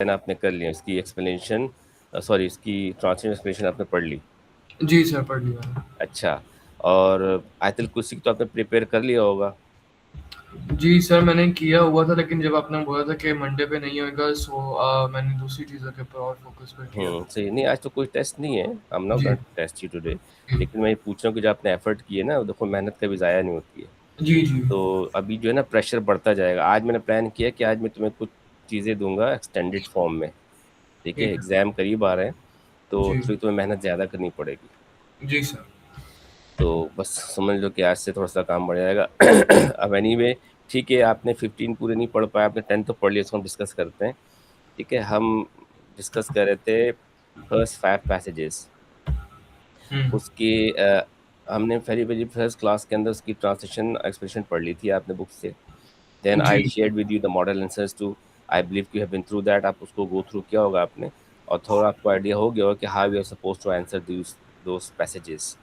Then आपने कर लिया इसकी एक्सप्लेनेशन, सॉरी इसकी ट्रांसलेशन एक्सप्लेनेशन आपने पढ़ ली। जी सर, पढ़ लिया मैंने। अच्छा, और आयतल कुर्सी की तो आपने प्रिपेयर कर लिया होगा। जी सर, मैंने किया हुआ था, लेकिन जब आपने बोला था कि मंडे पे नहीं होएगा, सो मैंने दूसरी चीज़ों के ऊपर और फोकस कर किया। सही नहीं, आज तो कोई टेस्ट नहीं है, आई एम नॉट जी। Going to test you today. जी। लेकिन मैं ये पूछ रहा हूँ कि जो आपने एफर्ट किए ना, देखो मेहनत कभी ज़ाया नहीं होती है। जी। जी। तो अभी जो है ना प्रेशर बढ़ता जाएगा। आज मैंने प्लान किया कि आज मैं तुम्हें कुछ चीज़ें दूंगा एक्सटेंडेड फॉर्म में, ठीक है, ठीक है। एग्ज़ाम करीब आ रहे हैं, तो जी। थोड़ी तुम्हें मेहनत ज़्यादा करनी पड़ेगी। जी सर। तो बस समझ लो कि आज से थोड़ा सा काम बढ़ जाएगा। अब एनीवे, ठीक है, आपने 15 पूरे नहीं पढ़ पाए, आपने 10 तो पढ़ लिया, इसको हम डिस्कस करते हैं। ठीक है, हम डिस्कस कर रहे थे फर्स्ट 5 पैसेजेस हुँ। उसके। हमने पहली पहली फर्स्ट क्लास के अंदर उसकी ट्रांसलेशन एक्सप्रेशन पढ़ ली थी आपने बुक से। देन आई जी। Shared with you the model answers to, I believe you have been through that, आप उसको गो थ्रू किया होगा आपने, और थोड़ा आपको आइडिया हो गया होगा कि how you are suppose to answer those passages.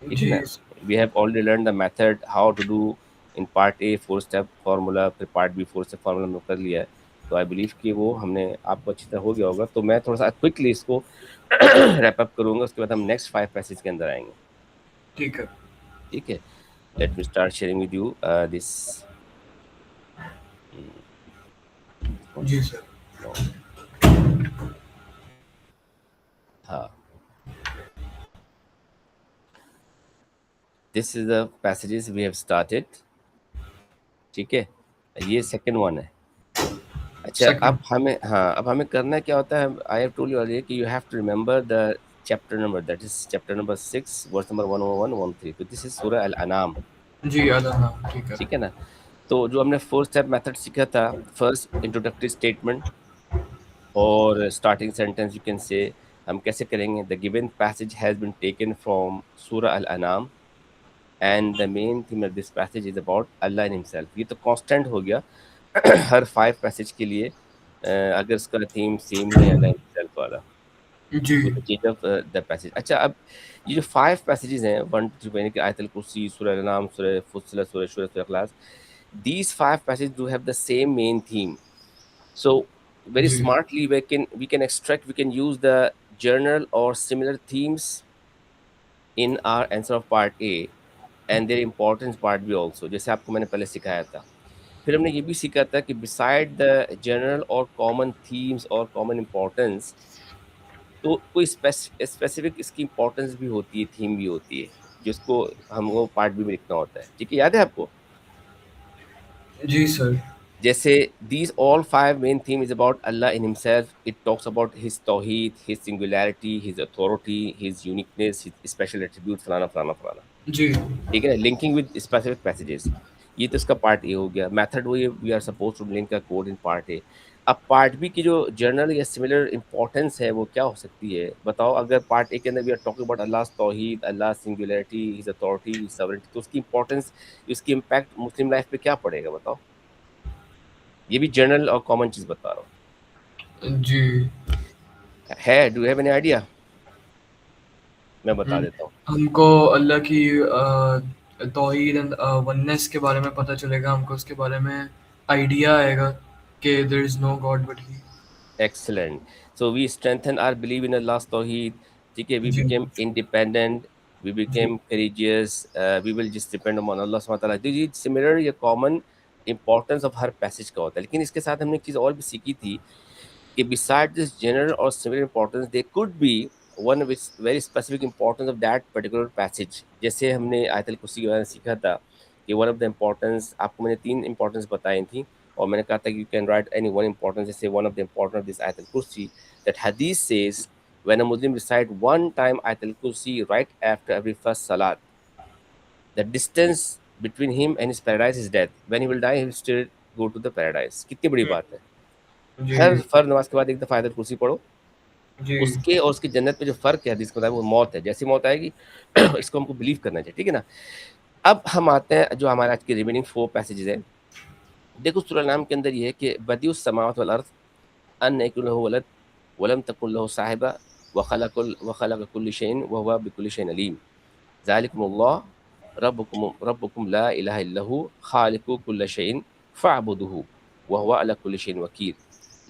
ठीक है जी। ना? We have already learn the method how to do in part A 4 step formula, फिर पार्ट बी 4 स्टेप फार्मूला हमने कर लिया है। तो आई बिलीव कि वो हमने आपको अच्छी तरह हो गया होगा। तो मैं थोड़ा सा क्विकली इसको रैप अप करूंगा, उसके बाद हम नेक्स्ट 5 पैसेज के अंदर आएंगे। ठीक है। ठीक है, let me start sharing with you this. कौन जी सा सर। no, हाँ, this is the passages we have started. ठीक है, ये सेकंड वन है। अच्छा, सेकंड। अब हमें करना क्या होता है, I have told you earlier कि you have to remember the chapter number, that is chapter number 6 verse number 101 13। तो दिस इज सूरह अल अनाम। जी, अदना, ठीक है। ठीक है ना? तो जो हमने 4 स्टेप मेथड सीखा था, फर्स्ट इंट्रोडक्टरी स्टेटमेंट और starting sentence you can say, हम कैसे करेंगे, the given passage has been taken from Surah al Anam and the main theme of this passage is about Allah in himself. ये तो कांस्टेंट हो गया हर 5 पैसेज के लिए। अगर इसका थीम सेम ही है अल्लाह हिमसेल्फ वाला, जी। With the change of the passage. अच्छा, अब ये जो 5 पैसेजेस हैं 1 टू 3, यानी कि आयतल कुर्सी, सूरह अल-नाम, सूरह फुस्सिलत, सूरह शूरा, सूरह इखलास, these 5 passages do have the same main theme. So very ji. smartly we can use the general or similar themes in our answer of part A and their importance part B also, जैसे आपको मैंने पहले सिखाया था। फिर हमने ये भी सीखा था कि beside the general or common themes or common importance, तो कोई स्पेसिफिक इसकी इंपॉर्टेंस भी होती है, थीम भी होती है, जिसको हमको पार्ट बी में लिखना होता है। ठीक है, याद है आपको? जी सर। जैसे these all 5 main theme is about Allah in himself. It talks about his tawheed, his singularity, his authority, his uniqueness, his special attributes, फलाना फलाना फलाना। जी। ठीक है ना, लिंकिंग विद स्पेसिफिक पैसेजेस। ये तो इसका पार्ट ए हो गया। मेथड वही, we are suppose to link a code in part A. अब पार्ट बी की जो जर्नल या सिमिलर इंपॉर्टेंस है वो क्या हो सकती है, बताओ? अगर पार्ट ए के अंदर we are talking about Allah तौहीद, Allah singularity, his authority, his sovereignty, तो उसकी इंपॉर्टेंस, उसकी इम्पैक्ट मुस्लिम लाइफ पे क्या पड़ेगा, बताओ? ये भी जनरल और कॉमन चीज बता रहा जी। हूँ। है, डू हैव एनी आइडिया? मैं बता हुँ। देता हूँ। हमको अल्लाह की तौहीद एंड वननेस के बारे में पता चलेगा, हमको उसके बारे में आइडिया आएगा कि there is no god but he. Excellent. So we strengthen our belief in Allah's Tawheed. ठीक है, we ji. became independent, we ji. became courageous, we will just depend on Allah subhanahu wa ta'ala. तो ये similar या common importance of her passage का होता है। लेकिन इसके साथ हमने एक चीज़ और भी सीखी थी कि beside this general or similar importance, there could be one with very specific importance of that particular passage. जैसे हमने आयतल कुर्सी के बारे में सीखा था कि one of the importance, आपको मैंने 3 importance बताई थी, और मैंने कहा था कि you can write any one importance, जैसे one of the importance of this आयतल कुर्सी, that hadith says when a Muslim recite one time आयतल कुर्सी right after every first salat, the distance between him and his paradise is death. When he will die, he will still go to the paradise. कितनी बड़ी हुँ। बात है। हर जी। फर्ज नमाज के बाद एक दफ़ा आयतल कुर्सी पढ़ो, जी। उसके और उसकी जन्नत में जो फ़र्क है, हदीस में बताया, वो मौत है। जैसी मौत आएगी इसको हमको बिलीव करना चाहिए। ठीक है ना? अब हम आते हैं जो हमारे आज के रिमेनिंग 4 पैसेजेस हैं। देखो सूरह नाम के अंदर ये है कि बदिउस समावात वल अर्द अन यकुन लहु वलद वलम तकुन लहु साहिबा व खलक़ कुल्ल शैइन व हुवा बिकुल्लि शैइन अलीम। ज़ालिकुमुल्लाह रब्बुकुम ला इलाहा इल्ला हु खालिकु कुल्ल शैइन फ़अबुदुहु व हुवा अला कुल्लि शैइन वकील।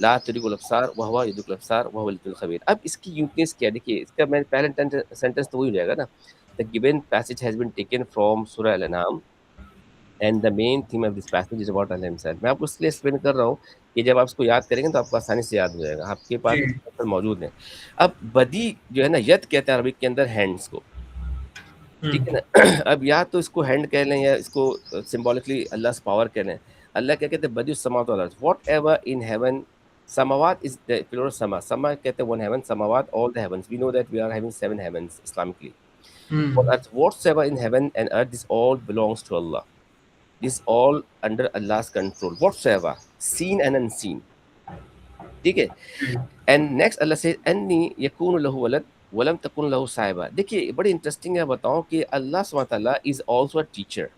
ला तुदरिकुल अब्सार व हुवा युदरिकुल अब्सार व हुवल लतीफुल खबीर। अब इसकी यूनिकनेस क्या है? देखिए, इसका मैं पहला सेंटेंस तो वही हो जाएगा ना, the given passage has been taken from सूरह अल-अनआम and the main theme of this passage is about Allah himself. मैं आपको इसलिए एक्सप्लेन कर रहा हूँ कि जब आप इसको याद करेंगे तो आपको आसानी से याद हो जाएगा, आपके पास जी। इसके आंसर मौजूद हैं। अब बदी जो है ना, यद कहते हैं अरबिक के अंदर हैंड्स को, ठीक है हम्म। ना? अब या तो इसको हैंड कह लें या इसको सिंबॉलिकली अल्लाह's पावर कह लें। अल्लाह क्या कहते हैं? बदिउस समावात वल अर्ज़, व्हाटएवर इन हेवन, समावात इज़ द प्लूरल समा, समा कहते हैं वन हेवन, समावात all the heavens, we know that we are having 7 heavens Islamically. Hmm. और earth, whatsoever in heaven and earth, this all belongs to Allah, this all under Allah's control, whatsoever, seen and unseen, ठीक है? जी। And next अल्लाह से अन्नी यकून लहू वलद वलम तकुन लहू साहिबा। देखिए, बड़ी इंटरेस्टिंग है, बताऊं कि अल्लाह सुब्हानहू व तआला is also a teacher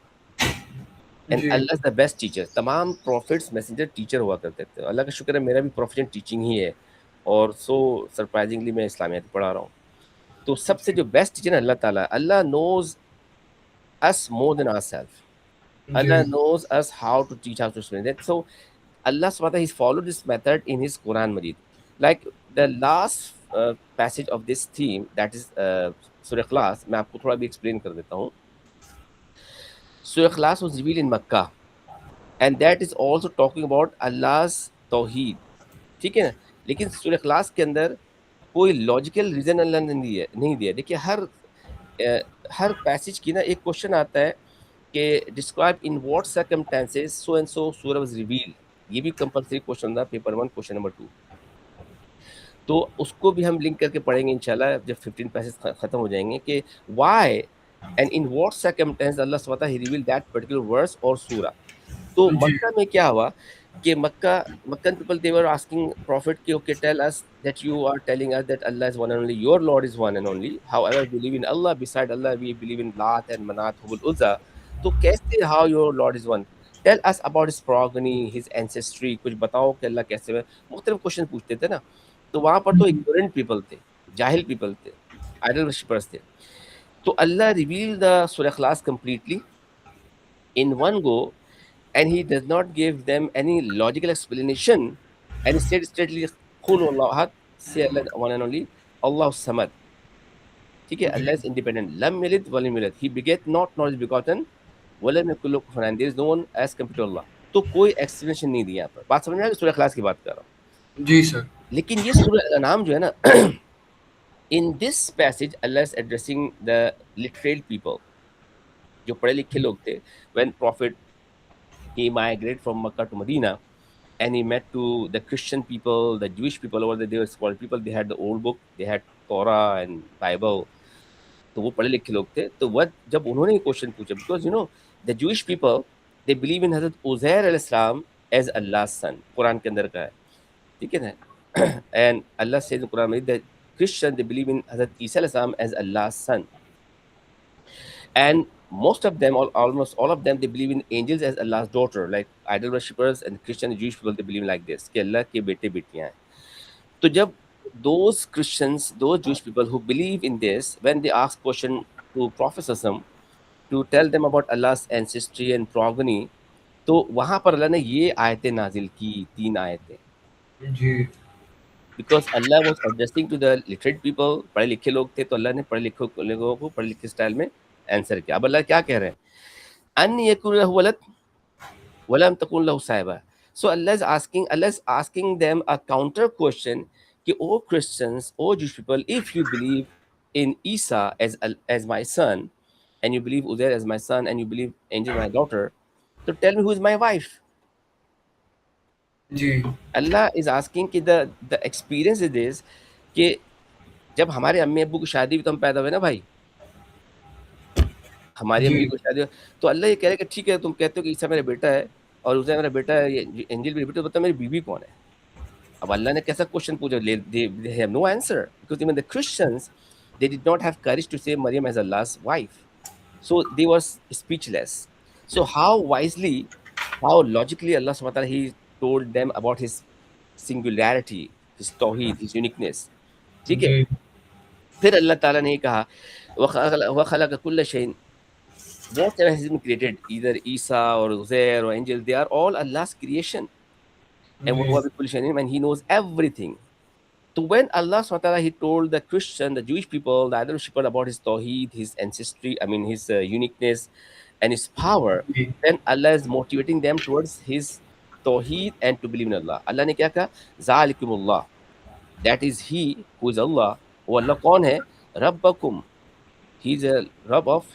and जी। Allah is the best teacher. तमाम प्रॉफिट्स मैसेंजर टीचर हुआ करते थे। अल्लाह का शुक्र है, मेरा भी प्रोफेशन टीचिंग ही है, और सो सरप्राइजिंगली मैं इस्लामियात पढ़ा रहा हूँ। तो सबसे जो बेस्ट टीचर है अल्लाह ताला, Allah knows us more than ourself, जी। Allah knows us how to teach, how to explain that. So Allah subhanahu wa ta'ala, he's followed this method in his Quran Majid. Like the last passage of this theme, that is Surah Ikhlas, मैं आपको थोड़ा भी explain कर देता हूँ। Surah Ikhlas was revealed in Makkah, and that is also talking about Allah's Tawheed, ठीक है ना? लेकिन Surah Ikhlas के अंदर कोई लॉजिकल रीजन अल्लाह ने नहीं दिया। देखिए, हर पैसेज की ना एक क्वेश्चन आता है कि describe in what circumstances so and so सूरह वाज रिवील्ड। ये भी कंपल्सरी क्वेश्चन था, पेपर 1 क्वेश्चन नंबर 2। तो उसको भी हम लिंक करके पढ़ेंगे इंशाल्लाह, जब 15 पैसेज खत्म हो जाएंगे, कि why and in what circumstance Allah सुब्हानहू व तआला ही रिवील्ड दैट पर्टिकुलर वर्स और सूरा। तो जी। मक्का में क्या हुआ कि Meccan people they were asking prophet कि okay tell us that you are telling us that Allah is one and only, your lord is one and only, however we believe in Allah, beside Allah we believe in Lat and Manat Hubal Uzza. तो कैसे, how your lord is one, tell us about his progeny, his ancestry, कुछ बताओ कि अल्लाह कैसे है। मुख्तलिफ question पूछते थे ना, तो वहां पर तो इग्नोरेंट पीपल थे, जाहिल पीपल थे, आइडल वर्शिपर्स थे। तो अल्लाह रिवील द सूरह इखलास completely in one go, and he does not give them any logical explanation, and he said straightly, "Qul huwallahu ahad," say Allah one and only, Allah samad, ठीक है? जी। Allah is independent, lam yalid wa lam yulad, he beget not nor is begotten, wa lam yakul lahu kufuwan ahad, there is no one as compared to Allah। तो कोई explanation नहीं दिया यहाँ पर। बात समझ में आ गई? सूरह इखलास की बात कर रहा हूँ। जी सर। लेकिन ये सूरह नाम जो है ना, इन this passage Allah is addressing the literate people, जो पढ़े लिखे लोग थे। When profit he migrated from Makkah to Medina, and he met to the Christian people, the Jewish people over there. They were small people. They had the old book, they had Torah and Bible. तो वो पढ़े लिखे लोग थे। तो वह जब उन्होंने क्वेश्चन पूछा, because you know the Jewish people they believe in हजरत उजैर अलैहिस्सलाम एज अल्लाह सन, कुरान के अंदर का है, ठीक है ना? एंड अल्लाह से कुरान में the Christian they believe in Hazrat Isa अलैहिस्सलाम as Allah son, and most of them, almost all of them, they believe in angels as Allah's daughter, like idol worshippers and Christian and Jewish people, they believe like this कि अल्लाह के बेटे बेटियां हैं। तो जब those Christians, those Jewish people who believe in this, when they ask question to Prophet Sallam to tell them about Allah's ancestry and progeny, तो वहां पर अल्लाह ने ये आयतें नाजिल की, 3 आयतें, जी। Because Allah was adjusting to the literate people. पढ़े लिखे लोग थे, तो अल्लाह ने पढ़े लिखे लोगों को पढ़े लिखे स्टाइल में आंसर किया। अब अल्लाह क्या कह रहे हैं? अन यकुन लहु वलद वलम तकुन लहु साहिबा। So Allah is asking them a counter question कि ओ Christians, O Jewish people, if you believe in Isa as my son, and you believe Uzair as my son, and you believe Angel my daughter, so tell me who is my wife? Ji. Allah is asking कि the experience is this कि जब हमारे अम्मी अब्बू की शादी हुई तो हम पैदा हुए ना भाई, हमारी जी। अम्मी की शादी हुई, तो अल्लाह ये कह रहा है कि ठीक है, तुम कहते हो कि ईसा मेरा बेटा है और उज़ैर मेरा बेटा है, ये एंजिल मेरी बेटी है, तो बताओ मेरी बीवी कौन है? अब अल्लाह ने कैसा क्वेश्चन पूछा? They have no answer, because even the Christians they did not have courage to say Mariam as Allah's wife, so they was speechless. So how wisely, how logically Allah subhanahu wa ta'ala, he told them about his singularity, his tawheed, his uniqueness, ठीक है? जी। फिर अल्लाह ताला ने कहा व खलक कुल्ल शैइन, whatever has been created, either Isa or Uzair or angel, they are all Allah's creation. and ji, and he knows everything. So when Allah subhanahu wa ta'ala, he told the Christian, the Jewish people, the other people about his tawheed, his ancestry, I mean his uniqueness and his power, ji, then Allah is motivating them towards his tawheed and to believe in Allah. Allah ने क्या कहा? Zalikumullah. That is He who is Allah. वो Allah कौन है? Rabbakum. He is a Rabb of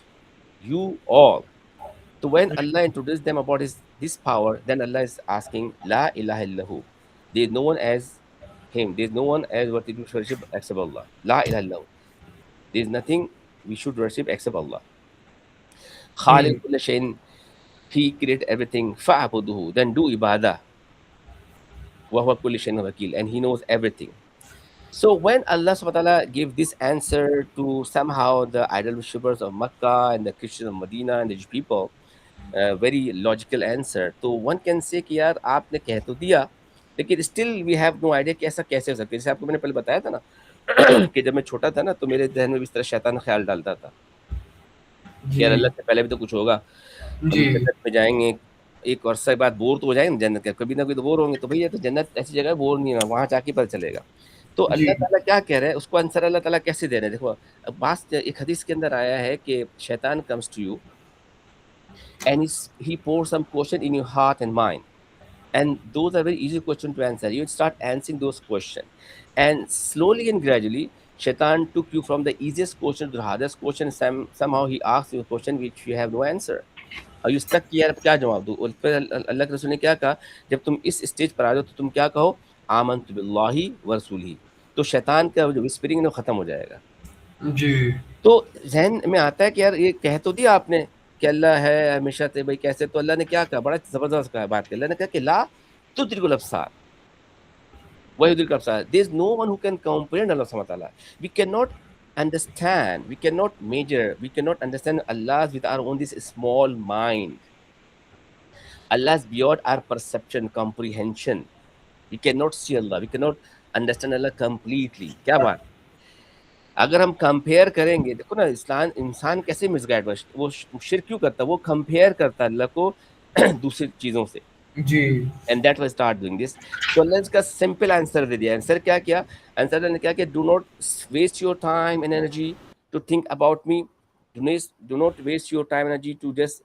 you all. So when Allah introduced them about his power, then Allah is asking, La ilaha illahu. There is no one as him. There is no one as worthy to worship except Allah. La ilaha illahu. There is nothing we should worship except Allah. Khaliq hmm, kulla shayin. He created everything. Fa'abuduhu. Then do ibadah. Wa huwa kulli shayin wakil. And he knows everything. So when Allah subhanahu wa ta'ala gave this answer to somehow the idol worshippers of Makkah and the Christians of Medina and the Jewish people, very logical answer, तो one can say कि यार आपने कह तो दिया, लेकिन still we have no idea कि ऐसा कैसे हो सकता है। जैसे आपको मैंने पहले बताया था ना कि जब मैं छोटा था ना, तो मेरे ज़हन में भी इस तरह शैतान ख़्याल डालता था कि यार जी, अल्लाह से पहले भी तो कुछ होगा, हम जी, जन्नत में जाएँगे, एक अरसे बाद बोर तो हो जाएँगे ना जन्नत के, कभी ना कभी तो बोर होंगे, तो भैया तो जन्नत ऐसी जगह है बोर नहीं होना, वहाँ जाके पता चलेगा। तो अल्लाह जी, ताला क्या कह रहा है, उसको आंसर अल्लाह ताला कैसे दे रहे हैं? देखो, अब बात एक हदीस के अंदर आया है कि शैतान comes to you and he pours some question in your heart and mind, and those are very easy question to answer. You start answering those questions, and slowly and gradually shaitan took you from the easiest question to the hardest question. Somehow he asks you a question which you have no answer, और you stuck कि यार अब क्या जवाब दूँ? और फिर अल्लाह के रसूल ने क्या कहा, जब तुम इस स्टेज पर आ जाओ तो तुम क्या कहो, आमनतु बिल्लाहि व रसूलिही। तो शैतान का जो विस्परिंग है वो खत्म हो जाएगा। जी, तो ज़हन में आता है कि यार ये कह तो दिया आपने कि अल्लाह है हमेशा से, भाई कैसे? तो अल्लाह ने क्या कहा, बड़ा ज़बरदस्त कहा बात, अल्लाह ने कहा कि ला तुद्रिकुल अब्सार व युद्रिकुल अब्सार। There is no one who can comprehend Allah Subhanahu wa ta'ala. We cannot understand, we cannot measure, we cannot understand Allah with our own this small mind. Allah is beyond our perception, comprehension. We cannot see Allah, we cannot understand Allah completely. क्या बात? अगर हम compare करेंगे, देखो ना इस्लाम इंसान कैसे misguide हुआ, वो शिर्क क्यों करता है? वो कंपेयर करता है अल्लाह को दूसरी चीज़ों से, जी, and that why start doing this. तो अल्लाह ने इसका सिंपल आंसर दे दिया। आंसर क्या किया? आंसर ने क्या किया, do not waste your time and energy to think about me, do not waste your time energy to just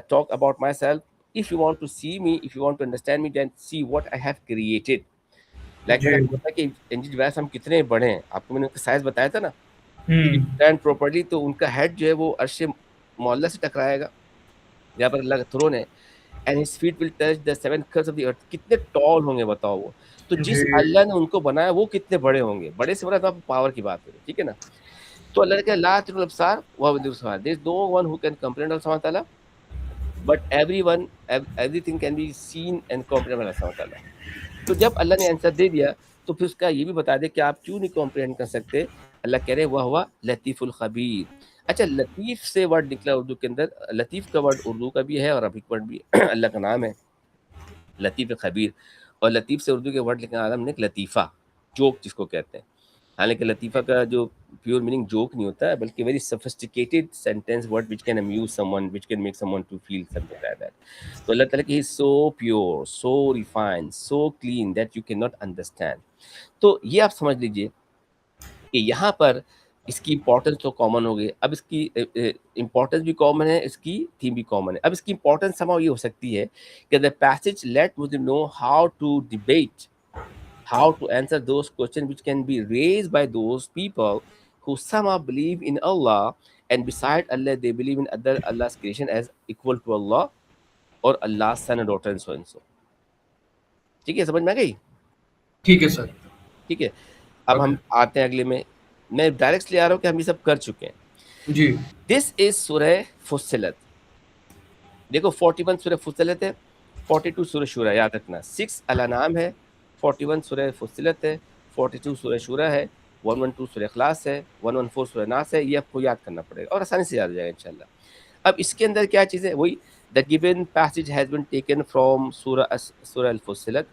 talk about my self. If you want to see me, if you want to understand me, then see what I have created. Like मैंने जी, आपको बताया कि NG वैस हम कितने बड़े हैं, आपको मैंने उनका साइज बताया था ना, हुँ, स्टैंड प्रॉपर्ली तो उनका हेड जो है वो अर्श मुअल्ला से टकराएगा, जहाँ पर अल्लाह का थ्रोन है, and his feet will touch the seven curves of the earth. कितने टॉल होंगे बताओ वो? तो जिस जी, अल्लाह ने उनको बनाया वो कितने बड़े होंगे? बड़े से बड़ा तो आप पावर की बात करें, ठीक है ना? तो अल्लाह ने कहा ला तुल अब्सार व हुवल अब्सार, there is no one who can comprehend Allah सुब्हानहू व तआला, but everyone everything can be seen and comprehend by Allah सुब्हानहू व तआला। तो जब अल्लाह ने आंसर दे दिया, तो फिर उसका ये भी बता दें कि आप क्यों नहीं कॉम्प्रिहेंड कर सकते। अल्लाह कह रहे हैं, वह हुआ लतीफ़ुल ख़बीर। अच्छा, लतीफ़ से वर्ड निकला उर्दू के अंदर, लतीफ़ का वर्ड उर्दू का भी है और अरबिक वर्ड भी है। अल्लाह का नाम है लतीफ़ ख़बीर, और लतीफ़ से उर्दू के वर्ड लिखा आलम ने लतीफ़ा, जोक जिसको कहते हैं। हालाँकि लतीफ़ा का जो प्योर मीनिंग जोक नहीं होता है, बल्कि very sophisticated sentence word which can amuse someone, which can make someone to feel something like that. तो अल्लाह ताला की he is so pure, so refined, so clean that you can not understand. तो ये आप समझ लीजिए कि यहाँ पर इसकी इम्पोर्टेंस तो कॉमन हो गई। अब इसकी इम्पोर्टेंस भी कॉमन है, इसकी थीम भी कॉमन है। अब इसकी इम्पोर्टेंस समहाउ ये हो सकती है कि the passage let Muslim know how to debate, how to answer those questions which can be raised by those people who somehow believe in Allah, and beside Allah they believe in other Allah's creation as equal to Allah or Allah's son and daughter and so and so। ठीक है, समझ में आ गई? ठीक है sir, ठीक है, अब ओके, हम आते हैं अगले में। मैं डायरेक्ट ले आ रहा हूँ कि हम ये सब कर चुके हैं। जी, दिस इज सूरह फुस्सिलत। देखो 41 सूरह फुस्सिलत है, 42 सूरह शूरा, याद रखना। 6 अल अनाम है, 41 सूरह फुस्सिलत है, 42 सूरह शूरा है, 112 सूरह इखलास है, 114 सूरह नास है। ये आपको याद करना पड़ेगा और आसानी से याद हो जाएगा इंशाल्लाह। अब इसके अंदर क्या चीज़ है, वही the given passage has been taken from Surah al फुस्सिलत,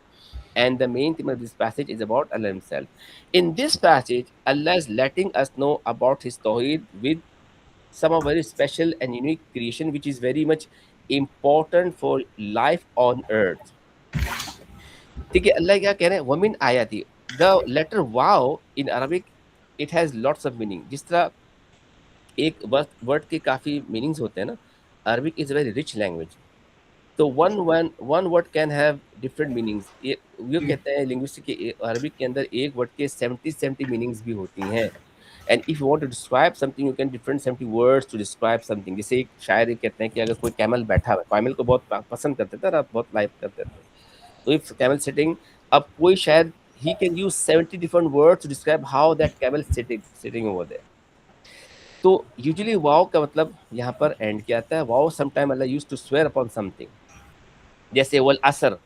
and the main theme of this passage is about Allah himself. In this passage, Allah is letting us know about his tawheed with some of very special and unique creation which is very much important for life on earth. ठीक है, अल्लाह क्या कह रहे हैं, वमिन आयाती, the letter वाव in Arabic it has lots of meaning. जिस तरह एक वर्ड वर्ड के काफी मीनिंग्स होते हैं ना, Arabic is very rich language. तो one one one word can have different meanings. ये जी कहते हैं लिंग्विस्टिक के अरबिक के अंदर एक वर्ड के 70 मीनिंग्स भी होती हैं। And if you want to describe something you can different 70 words to describe something. जैसे एक शायर ये कहते हैं कि अगर कोई कैमल बैठा हुआ है, कैमल को बहुत पसंद करते थे और आप बहुत लाइक करते थे, तो इफ कैमल सिटिंग, अब कोई शायर ही can use 70 different words to describe how that camel sitting over there. तो यूजुअली वाव का मतलब यहाँ पर एंड क्या आता है, वाव sometime Allah use to swear upon something, जैसे वल असर,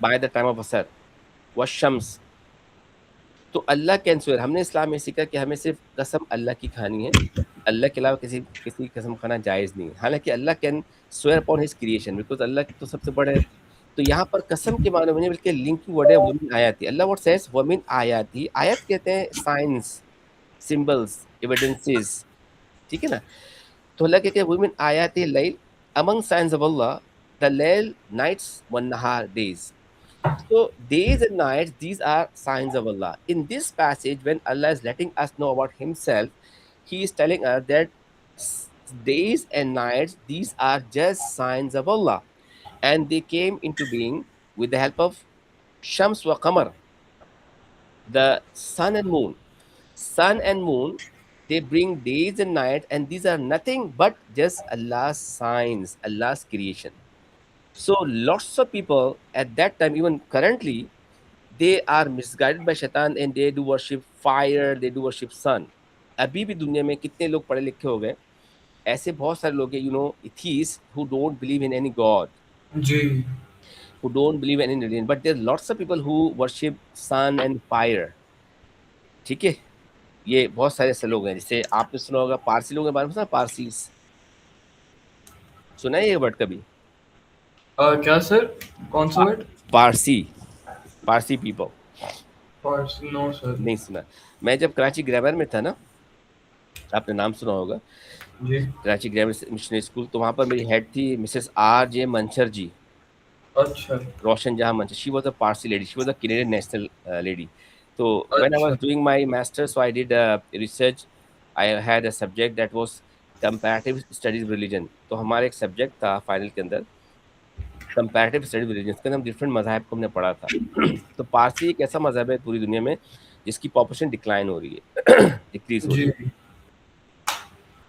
बाय द टाइम ऑफ असर, व शम्स। तो अल्लाह कैन स्वेयर, हमने इस्लाम में सीखा कि हमें सिर्फ कसम अल्लाह की खानी है, अल्लाह के अलावा किसी किसी की कसम खाना जायज़ नहीं है। हालांकि Allah can swear upon his creation, because Allah तो सबसे बड़े है। तो यहाँ पर कसम के माने में नहीं बल्कि लिंकिंग वर्ड है वमिन आयाती। अल्लाह व्हाट सेज वमिन आयाती, आयत कहते हैं साइंस, सिंबल्स, एविडेंसेस, ठीक है ना। तो अल्लाह कहते हैं वमिन आयाती लैल, among science of Allah the लैल nights one Nahar days. So days and nights, these are signs of Allah. In this passage, when Allah is letting us know about Himself, He is telling us that days and nights, these are just signs of Allah, and they came into being with the help of Shams wa Qamar, the sun and moon. Sun and moon, they bring days and nights, and these are nothing but just Allah's signs, Allah's creation. So lots of people at that time, even currently, they are misguided by shaitan and they do worship fire, they do worship sun. अभी भी दुनिया में कितने लोग पढ़े लिखे हो गए, ऐसे बहुत सारे लोग हैं, you know, atheist who don't believe in any god, जी who don't believe in any religion, but there are lots of people who worship sun and fire। ठीक है, ये बहुत सारे ऐसे लोग हैं। जैसे आपने सुना होगा पारसी लोगों के बारे में, सुना पारसी, सुना है ये वर्ड कभी? क्या सर, कौन सा word? Parsi, Parsi people, Pars no sir. नहीं सुना। मैं जब कराची ग्रामर में था ना, आपने नाम सुना होगा, जी कराची ग्रामर मिशनरी स्कूल, तो वहाँ पर मेरी हेड थी मिसेस आर जे मंचर जी, अच्छा रोशन जहाँ Manchar. She was a Parsi lady, she was a Canadian national lady. तो व्हेन आई वाज अच्छा। Doing my master, so I did research, I had a subject that was comparative studies religion. तो हमारा एक subject था final के अंदर comparative studies religion, के अंदर हम डिफरेंट मज़ाहब को हमने पढ़ा था। तो पारसी एक ऐसा मज़हब है पूरी दुनिया में जिसकी पॉपुलेशन डिक्लाइन हो रही है, डिक्रीज हो रही जी है।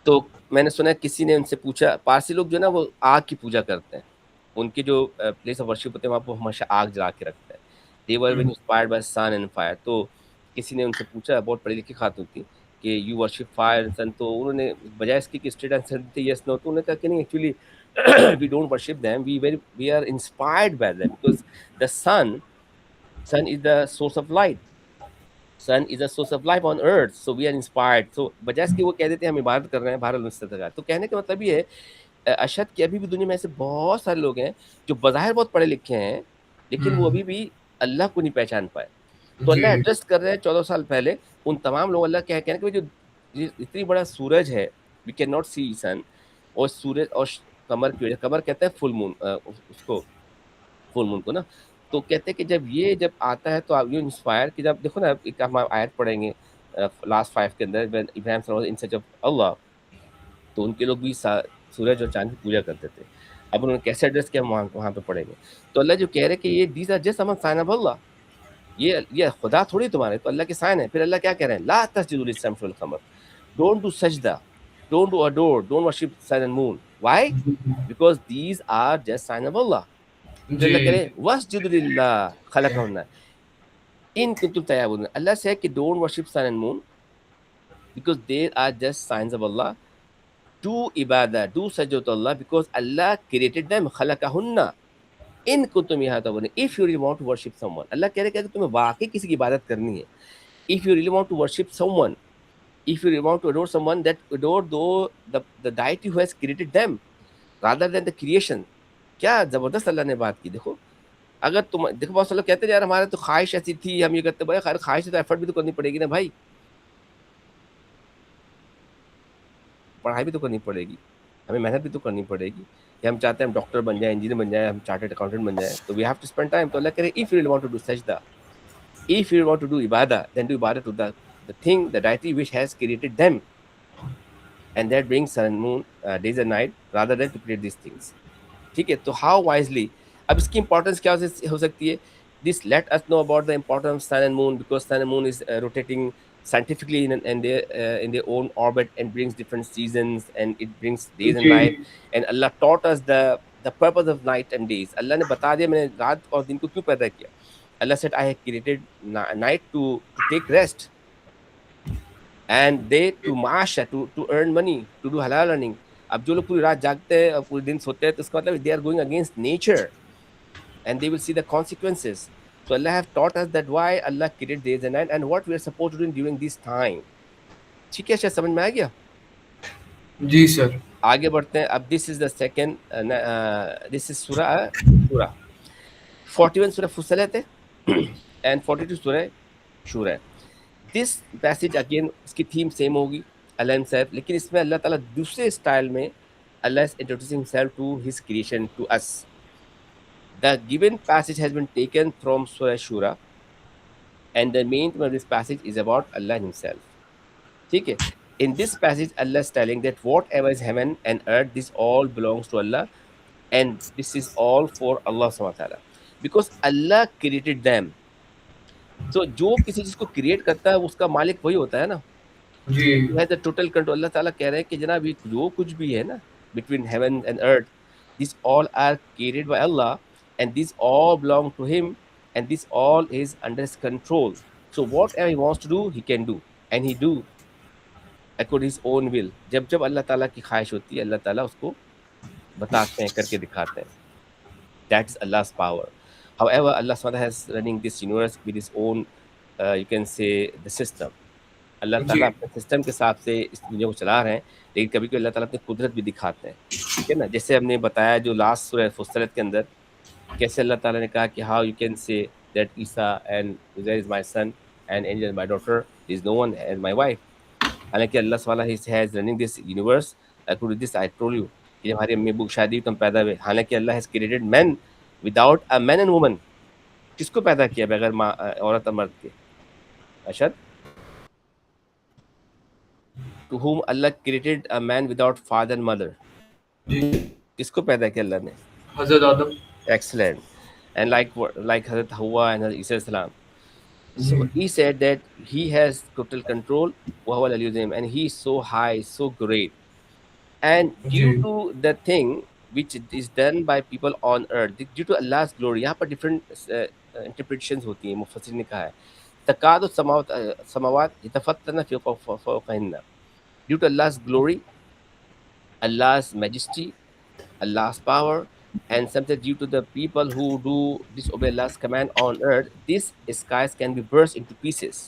तो मैंने सुना है किसी ने उनसे पूछा, पारसी लोग जो है ना वो आग की पूजा करते हैं, उनके जो प्लेस ऑफ वर्शिप होते हैं वहाँ पर हमेशा आग जला के रखते हैं। They were been inspired by sun and fire. तो किसी ने उनसे पूछा, बहुत पढ़ी लिखी खातून थी, कि you worship fire and sun. तो उन्होंने बजाय इसके कि स्ट्रेट आंसर देते यस नो, तो उन्होंने कहा कि नहीं, actually we don't worship them, we are inspired by them, because the sun is the source of light, sun is a source of life on earth, so we are inspired. So बजाय इसके वो कह देते हैं हम इबादत कर रहे हैं भारत में। तो कहने का मतलब ये है अशद कि अभी भी दुनिया में ऐसे बहुत सारे लोग हैं जो बज़ाहिर बहुत पढ़े लिखे हैं, लेकिन वो अभी भी अल्लाह को नहीं पहचान पाए। तो जी अल्लाह एड्रेस कर रहे हैं 14 साल पहले उन तमाम लोग। अल्लाह क्या कहने कि जो इतनी बड़ा सूरज है, वी कैन नॉट सी सन, और सूरज और कमर की वजह, कमर कहता है फुल मून, उसको फुल मून को ना। तो कहते हैं कि जब आता है तो आप यू इंस्पायर कि जब देखो ना, एक हम आयत पढ़ेंगे लास्ट 5 के अंदर, when Ibrahim in search of Allah, तो उनके लोग भी सूरज और चांद की पूजा करते थे। अब उन्होंने कैसे एड्रेस किया, हम वहाँ पे पढ़ेंगे। तो अल्लाह जो कह रहे हैं कि ये these are just among sign of Allah, ये खुदा थोड़ी तुम्हारे, तो अल्लाह के साइन है। फिर अल्लाह क्या कह रहे हैं, ला तस्जुदू लिस्शम्स वल कमर, डोंट डू सजदा, don't do adore, don't worship sun and moon. Why? Because these are just sign of Allah. फिर जी अल्लाह कह रहे हैं वस्जुदू लिल्लाह खलकहुन्ना इन कुंतुम तअबुदून। अल्लाह से कि don't worship sun and moon because they are just science of Allah. Do ibadah, do sajud to Allah because Allah created them, khalaqahunna in kuntum yahtadun। If you really want to worship someone, अल्लाह कह रहे हैं कि तुम्हें वाकई किसी की इबादत करनी है, if you really want to worship someone, if you really want to adore someone, that adore the deity who has created them rather than the creation। क्या जबरदस्त अल्लाह ने बात की। देखो, अगर तुम देखो, बहुत सारे लोग कहते हैं यार हमारा तो ख्वाहिश ऐसी थी, हम ये करते, भाई खैर ख्वाहिश है तो एफर्ट भी तो करनी पड़ेगी ना भाई, पढ़ाई भी तो करनी पड़ेगी, हमें मेहनत भी तो करनी पड़ेगी। कि हम चाहते हैं हम डॉक्टर बन जाए, इंजीनियर बन जाए, हम चार्टर्ड अकाउंटेंट बन जाए, तो we have to spend time. तो अल्लाह कह रहे if you want to do सजदा, if you want to do इबादा, देन डू इबादा to the thing the deity which has created them, and that brings sun and moon, days and night, rather than to create this things. ठीक है, तो how wisely, अब इसकी importance क्या हो सकती है? This let us know about the importance of sun and moon, because sun and moon is rotating scientifically in their own orbit and brings different seasons and it brings days and night. जी And Allah taught us the purpose of night and days. Allah ने बता दिया मैंने रात और दिन को क्यों पैदा किया. Allah said I have created night to take rest and day to maasha, to earn money, to do halal earning. अब जो लोग पूरी रात जागते हैं और पूरे दिन सोते हैं तो इसका मतलब they are going against nature and they will see the consequences. So Allah have taught us that why Allah created days and night and what we are supposed to do during this time. ठीक है, शायद समझ में आ गया. जी sir. आगे बढ़ते हैं. अब this is the second, this is सूरा 41 सूरह फुसलत है एंड 42 सूरह शूरा है. दिस पैसेज अगेन इसकी थीम सेम होगी अल्लाह हिमसेल्फ, लेकिन इसमें अल्लाह ताला दूसरे स्टाइल में Allah is introducing himself to his creation to us. The given passage has been taken from सूरह शूरा and the main theme of this passage is about Allah himself. ठीक है. In this passage, Allah is telling that whatever is heaven and earth, this all belongs to Allah, and this is all for Allah subhanahu wa ta'ala. Because Allah created them. So जो किसी चीज को create करता है उसका मालिक वही होता है ना. जी He has the total control. अल्लाह ताला कह रहे हैं कि जनाब ये जो कुछ भी है ना between heaven and earth, these all are created by Allah, and these all belong to Him, and this all is under His control. So whatever He wants to do, He can do, and He do according his own will. जब जब अल्लाह ताला की ख्वाहिश होती है Allah ताला उसको बताते हैं, करके दिखाते हैं. That is Allah's power. However, Allah SWT has running this universe with his own, you can say, the system. अल्लाह ताला जी अपने सिस्टम के हिसाब से इस दुनिया को चला रहे हैं, लेकिन कभी कभी अल्लाह ताला अपनी कुदरत भी दिखाते हैं. ठीक है ना. जैसे हमने बताया जो लास्ट सूरह फुस्सलत के अंदर कैसे अल्लाह ताला ने कहा कि how you can say that Isa and Uzair is my son and angel is my daughter, is no one as my wife. हालांकि अल्लाह वाला has running this universe. According this I told you कि जब हमारी अम्मी अब्बू की शादी हुई तो हम पैदा हुए. हालांकि Allah has created man without a man and woman. किसको पैदा किया बगैर औरत और मर्द के? अशद. To whom Allah created a man without father and mother. जी किसको पैदा किया अल्लाह ने? हजरत आदम। Excellent. And like Hazrat Hawa and Hazrat Isa salam. So ji he said that he has total control, وهو العلي العظيم, and he is so high, so great. And ji due to the thing which is done by people on earth, due to Allah's glory, यहाँ पर different interpretations होती हैं. मुफस्सिर ने कहा है तकादु समावात यतफत्तरन फी फौक़हिन्ना. Due to Allah's glory, Allah's majesty, Allah's power, and sometimes due to the people who do disobey Allah's command on earth, these skies can be burst into pieces.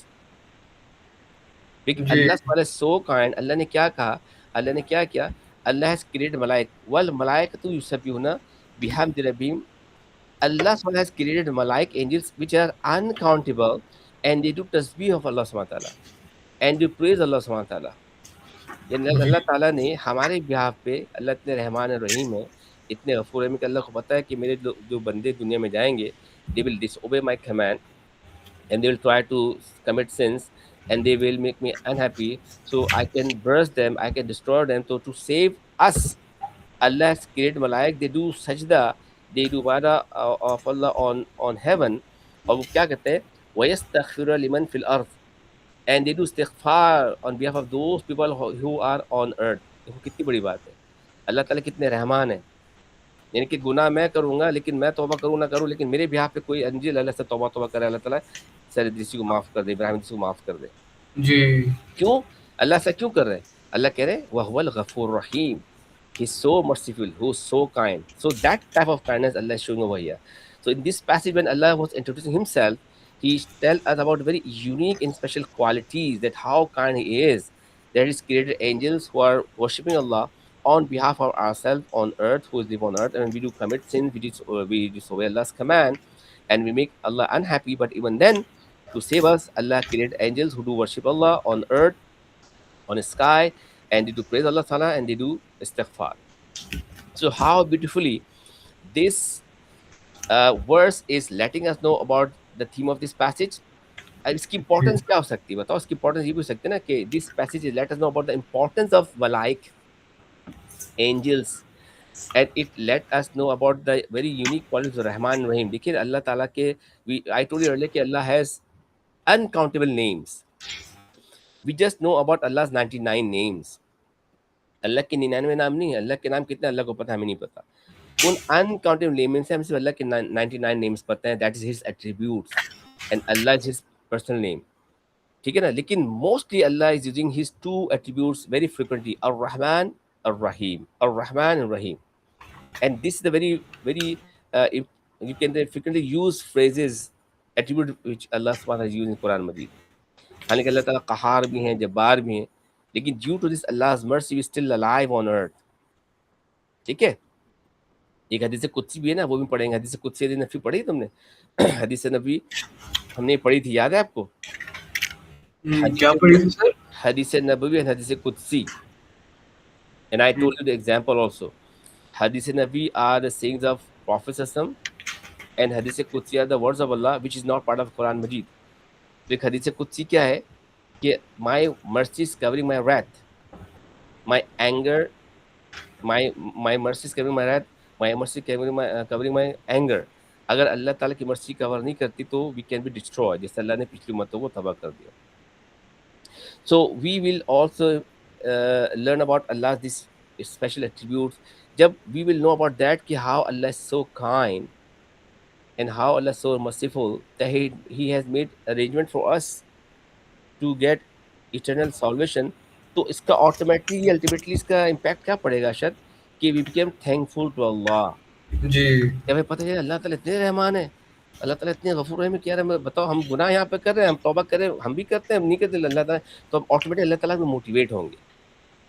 Because ji Allah is so kind. Allah ने क्या कहा? Allah ने क्या किया? Allah has created malaik. Wal malaikatu yusabbihuna bihamdi rabbihim. Allah has created malaik angels which are uncountable, and they do tasbih of Allah subhanahu wa ta'ala, and they praise Allah subhanahu wa ta'ala. यानी जी अल्लाह ताला ने हमारे behalf पे, अल्लाह इतने रहमान और रहीम है, इतने गफूर है कि अल्लाह को पता है कि मेरे जो बंदे दुनिया में जाएंगे, they will disobey my command and they will try to commit sins and they will make me unhappy, so I can burst them, I can destroy them. So to save us, Allah has created malaik, they do sajda, they do wada of Allah on heaven. और वो क्या कहते हैं? वयस्तगफिर लिमन fill अर्द, and they do istighfar on behalf of those people who are on earth. देखो कितनी बड़ी बात है. अल्लाह ताला कितने रहमान है. यानी कि गुनाह मैं करूँगा, लेकिन मैं तौबा करूँ ना करूँ, लेकिन मेरे बिहाफ पे कोई अंजिल अल्लाह से तौबा करे, अल्लाह ताला सर इद्रीसी को माफ़ कर दे, इब्राहिम इद्रीसी को माफ़ कर दे. जी क्यों? अल्लाह से क्यों कर रहे हैं? अल्लाह कह रहे हैं वहुवल गफूर रहीम. He's so merciful, who's so kind. So that type of kindness Allah is showing over here. So in this passage, when Allah was introducing Himself, He tells us about very unique and special qualities, that how kind He is. That He's created angels who are worshiping Allah on behalf of ourselves on earth, who live on earth, and when we do commit sins, we disobey Allah's command, and we make Allah unhappy. But even then, to save us, Allah created angels who do worship Allah on earth, on the sky, and they do praise Allah Ta'ala and they do istighfar. So how beautifully this verse is letting us know about the theme of this passage. अब इसकी जी importance क्या हो सकती है बताओ? इसकी importance ये भी हो सकती है ना कि this passage let us know about the importance of मलाइक, angels, and it let us know about the very unique qualities of रहमान रहीम. देखिए अल्लाह ताला के, आई टोल्ड यू अर्लियर कि Allah has uncountable names. We just know about Allah 99 names. Allah के 99 नाम नहीं है. अल्लाह के नाम कितने अल्लाह को पता, हमें नहीं पता. उन अनकाउंटेबल नेम से हम सिर्फ अल्लाह के 99 नेम्स पता है. That is his attributes and Allah is his personal name. ठीक है ना? लेकिन mostly Allah is using his two attributes very frequently, ar Rahman, ar Rahim, ar Rahman ar Rahim. And this is the very very you can frequently use phrases, attribute which Allah subhanahu wa ta'ala use in Quran Majid. हालांकि अल्लाह ताला कहार भी हैं, जब्बार भी हैं, लेकिन due to this Allah's mercy we still alive on earth. ठीक है? एक हदीस कुदसी भी है ना, वो भी पढ़ेंगे. हदीस कुदसी नबी पढ़ी तुमने? हदीस नबी हमने पढ़ी थी, याद है आपको? क्या पढ़ी थी सर? हदीस नबवी and हदीस कुदसी. And I told you the example also. Hadith Nabi are the sayings of Prophet Sallam, and Hadith Qudsi are the words of Allah which is not part of Quran Majid. तो एक हदीस कुदसी क्या है कि my mercy is covering my wrath, my anger, my mercy is covering my wrath, my mercy covering my anger. अगर अल्लाह ताला की mercy cover नहीं करती तो वी कैन बी डिस्ट्रॉय, जैसे अल्लाह ने पिछली उम्मतों को तबाह कर दिया. So we will also learn about Allah's this special attributes. जब we will know about that कि how Allah is so kind and how Allah is so merciful that he has made arrangement for us to get eternal salvation. तो इसका automatically ultimately इसका impact क्या पड़ेगा शायद कि we became thankful to Allah. जी कि हमें पता है अल्लाह ताला इतने रहमान है, अल्लाह ताला इतने गफूर रहीम है. क्या है बताओ, हम गुनाह यहाँ पे कर रहे हैं, हम तौबा कर रहे हैं, हम भी करते हैं, हम नहीं करते अल्लाह ताला, तो हम ऑटोमेटिक अल्लाह ताला में मोटिवेट होंगे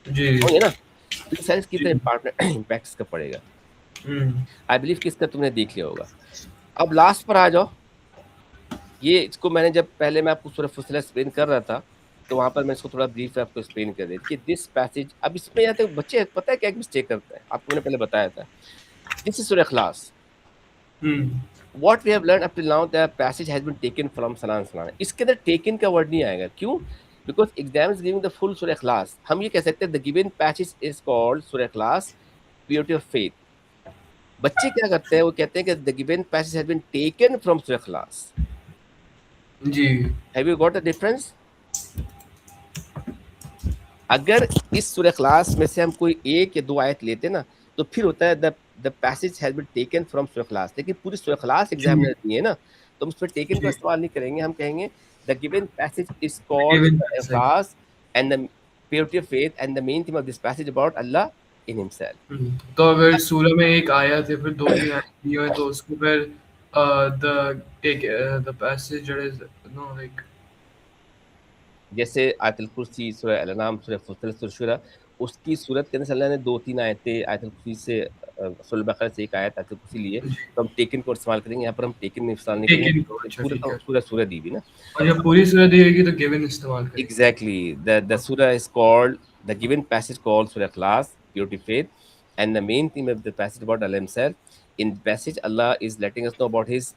जी होंगे ना. तो इस साइंस की जी इम्पैक्ट इसका पड़ेगा. आई बिलीव कि इसका तुमने देख लिया होगा. अब लास्ट पर आ जाओ. ये इसको मैंने जब पहले मैं आपको सूरह फुसिलत एक्सप्लेन कर रहा था, तो वहाँ पर मैं इसको थोड़ा ब्रीफ आपको एक्सप्लेन कर दी कि दिस पैसेज, अब इसमें यहाँ तक बच्चे पता है क्या मिस्टेक करते हैं, आपको मैंने पहले बताया था. दिस इज सूरह इखलास. What we have learned up till now, the passage has been taken from Salan Salan. इसके अंदर taken का word नहीं आएगा. क्यों? Because exam is giving the full Surah Ikhlas. हम ये कह सकते हैं the given passage is called Surah Ikhlas, purity of faith. बच्चे क्या करते हैं, वो कहते हैं कि the given passage has been taken from Surah Ikhlas. Ji Have you got the difference? अगर इस सूरह इखलास में से हम कोई एक या दो आयत लेते ना, तो फिर होता है the passage has been taken from सूरह इखलास. लेकिन पूरी सूरह इखलास एग्जाम में नहीं है ना, तो हम उस पर टेकन का जी इस्तेमाल नहीं करेंगे. हम कहेंगे the given passage is called given सूरह पैसेज इखलास and the purity of faith and the main theme of this passage about Allah in himself. तो अगर सूरह में एक आयत है फिर दो तीन आयत दी हो तो उसको फिर the take the passage is no like जैसे आयतुल कुर्सी, सूरह अल अनाम, सूरह फुसिलत, सूरह शुरा, उसकी सूरत के अंदर अल्लाह ने दो तीन आयतें आयतुल कुर्सी से सूरह बकरा से एक आयत आयतुल कुर्सी लिए, तो हम टेकन को इस्तेमाल करेंगे. यहाँ पर हम टेकन में इस्तेमाल नहीं करेंगे. टेकन को. अच्छा ठीक पूरा है. पूरा सूरह दी भी ना. और जब पूरी सूरह दी होगी तो गिवन इस्तेमाल करेंगे. Exactly. The surah is called, the given passage called Surah Ikhlas, purity faith, and the main theme of the passage about Allah Himself. In passage, Allah is letting us know about His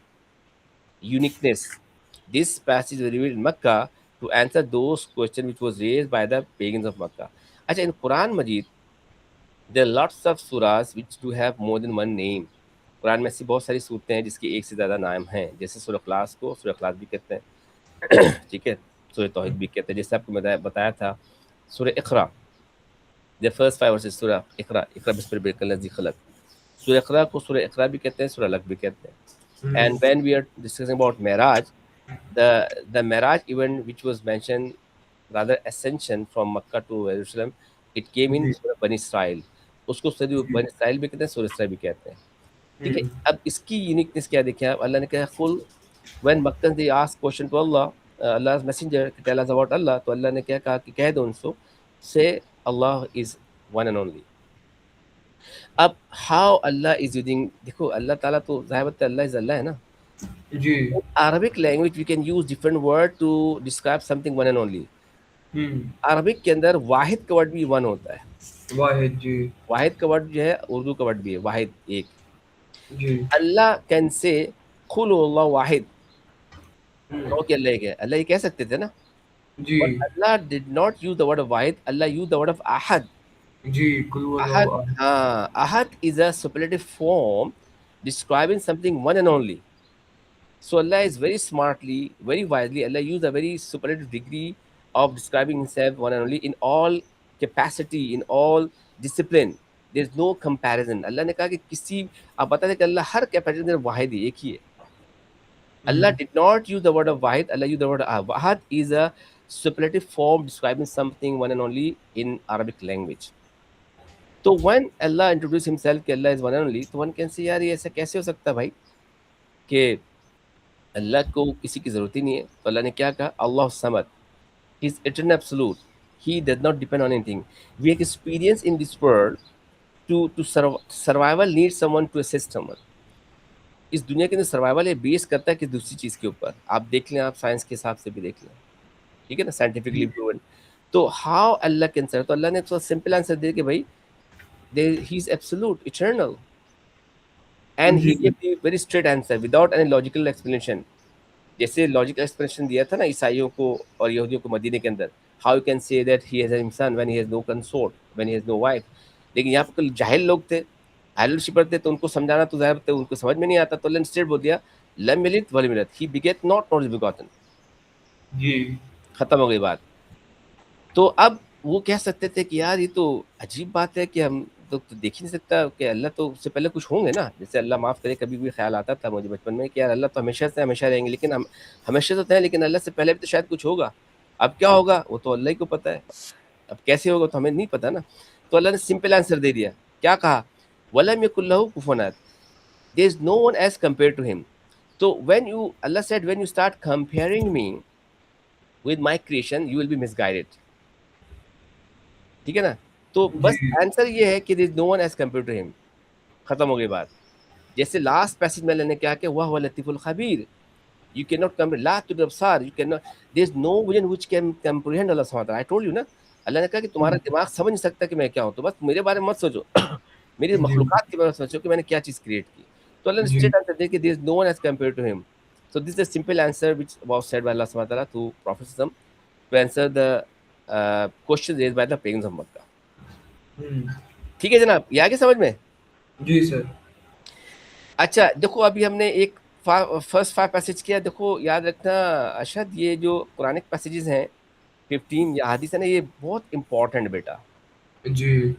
uniqueness. This passage was revealed in Makkah to answer those questions which was raised by the pagans of Makkah. अच्छा, in Quran Majid, there are lots of surahs which do have more than one name. Quran में ऐसी बहुत सारी सूरतें हैं जिसके एक से ज़्यादा नाम हैं. जैसे सूरह इखलास को सूरह इखलास भी कहते हैं, ठीक है, सूरह तौहीद भी कहते हैं. जैसे आपको बताया था सूरह इक़रा, द फर्स्ट 5 वर्सेस सूरह इक़रा, इक़रा बिस्मिल्लाहिर रहमानिर रहीम खलक. सूरह इक़रा को सूरह इक़रा भी कहते हैं, सूरह अलग भी कहते हैं. And when we are discussing about Miraj, the Miraj event which was mentioned, rather ascension from Makkah to Jerusalem, it came in Surah Bani Israel. उसको सूरह बनी इसराइल भी कहते हैं, सूरह इसरा भी कहते हैं. ठीक है. अब इसकी यूनिकनेस क्या देखें आप. अल्लाह ने कहा फुल when Meccan they ask question to Allah, Allah messenger tell us about Allah, तो अल्लाह ने क्या कहा कि कह दो उनको से अल्लाह इज वन एंड ओनली. अब हाउ अल्लाह इज यूजिंग, देखो अल्लाह ताला तो ज़ाहिर अल्लाह इज अल्लाह है ना. जी In Arabic language we can use different word to describe something one and only. Arabic के अंदर वाहिद का वर्ड भी वन होता है। वाहिद जी। वाहिद का वर्ड जो है उर्दू का वर्ड भी है वाहिद, एक। जी। अल्लाह कैन से कुल अल्लाह वाहिद, हम्म। कहो कि अल्लाह एक है, अल्लाह ये कह सकते थे ना, जी। But Allah did not use the word of वाहिद, Allah use the word of अहद। जी, कुल अहद, वल्लाहु अहद। हाँ, अहद is a superlative form describing something one and only. So Allah is very smartly, very wisely, Allah used a very superlative degree of describing himself one and only in all capacity, in all discipline. There is no comparison. अल्लाह ने कहा कि किसी, आप बता दें कि अल्लाह हर capacity में वाहिद है, एक ही है। Allah hmm. did not use the word of wahid, Allah used the word ahad. Wahad is a superlative form describing something one and only in Arabic language. तो when Allah introduced himself कि Allah is one and only, तो one can say यार ये ऐसा कैसे हो सकता है भाई कि अल्लाह को किसी की ज़रूरत ही नहीं है। तो अल्लाह ने क्या कहा, अल्लाह समद, he is eternal absolute, he does not depend on anything, we experience in this world to survival need someone to assist someone. इस दुनिया के अंदर सर्वाइवल ये बेस करता है कि दूसरी चीज़ के ऊपर, आप देख लें, आप साइंस के हिसाब से भी देख लें, ठीक है ना, साइंटिफिकली प्रूवन। तो हाउ अल्लाह कैन सर्व, तो अल्लाह ने तो सिंपल आंसर दिया कि भाई he is absolute eternal, and he जी। Give very straight answer without any logical explanation. जैसे लॉजिकल एक्सप्लेनेशन दिया था ना ईसाइयों को और यहूदियों को मदीने के अंदर, how you can say that he has an son when he has no consort, when he has no wife. लेकिन यहाँ पर कल जाहिल लोग थे, आइडल शिपर थे, तो उनको समझाना तो ज़ाहिर थे, उनको समझ में नहीं आता, तो अल्लाह ने स्ट्रेट बोल दिया, लम यलिद वलम यूलद, he beget not not is begotten, जी। खत्म हो गई बात। तो अब वो कह सकते थे कि यार ये तो अजीब बात है कि हम तो देख ही नहीं सकता कि अल्लाह तो उससे पहले कुछ होंगे ना। जैसे अल्लाह माफ़ करे, कभी भी ख्याल आता था मुझे बचपन में कि यार अल्लाह तो हमेशा से हमेशा रहेंगे, लेकिन हम हमेशा तो थे, लेकिन अल्लाह से पहले भी तो शायद कुछ होगा। अब क्या होगा वो तो अल्लाह ही को पता है, अब कैसे होगा तो हमें नहीं पता ना। तो अल्लाह ने सिंपल आंसर दे दिया, क्या कहा, वलम यकुल लहू कुफुवन अहद, there is no one as compare to him. तो when you, Allah said when you start comparing me with my creation you will be misguided, ठीक है ना। तो बस जी। आंसर ये है कि there is no one as compare to him, खत्म हो गई बात। जैसे लास्ट पैसेज में मैंने क्या किया, वह हुआ लतीफुल खबीर, यू कैन नॉट कंपेयर, ला तुल अबसार, you can not, there is no vision which can comprehend Allah सुब्हानहू व तआला। आई टोल्ड यू ना, अल्लाह ने कहा कि तुम्हारा दिमाग समझ नहीं सकता कि मैं क्या हूं, तो बस मेरे बारे में मत सोचो मेरी जी। मखलूकात के बारे में सोचो कि मैंने क्या चीज क्रिएट की। तो अल्लाह ने जी। स्ट्रेट आंसर दिया कि there is no one as compare to him. So this is the simple answer which was said by Allah सुब्हानहू व तआला to prophet to answer the question raised by the pagans of Mecca. Hmm. ठीक है जनाब, ये आगे समझ में। जी सर। अच्छा देखो, अभी हमने एक फर्स्ट 5 पैसेज किया। देखो याद रखना अशद, ये जो कुरानिक पैसेजेस हैं 15 या हदीस है ना, ये बहुत इंपॉर्टेंट बेटा। जी।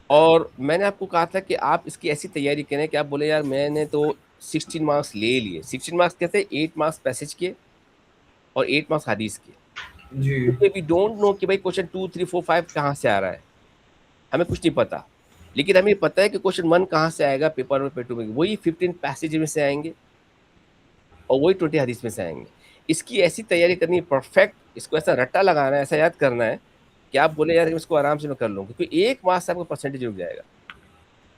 और मैंने आपको कहा था कि आप इसकी ऐसी तैयारी करें कि आप बोले यार मैंने तो 16 मार्क्स ले लिए। 16 मार्क्स कैसे, 8 मार्क्स पैसेज के और 8 मार्क्स हदीस के। जी। क्योंकि वी डोंट नो कि भाई क्वेश्चन 2 3 4 5 कहाँ से आ रहा है, हमें कुछ नहीं पता। लेकिन हमें पता है कि क्वेश्चन 1 कहाँ से आएगा, पेपर में, पेपर 2 में, वही 15 पैसेज में से आएंगे और वही 20 हदीस में से आएंगे। इसकी ऐसी तैयारी करनी है परफेक्ट, इसको ऐसा रट्टा लगाना है, ऐसा याद करना है कि आप बोले यार इसको आराम से मैं कर लूँ, क्योंकि एक मार्क्स से आपका परसेंटेज रुक जाएगा।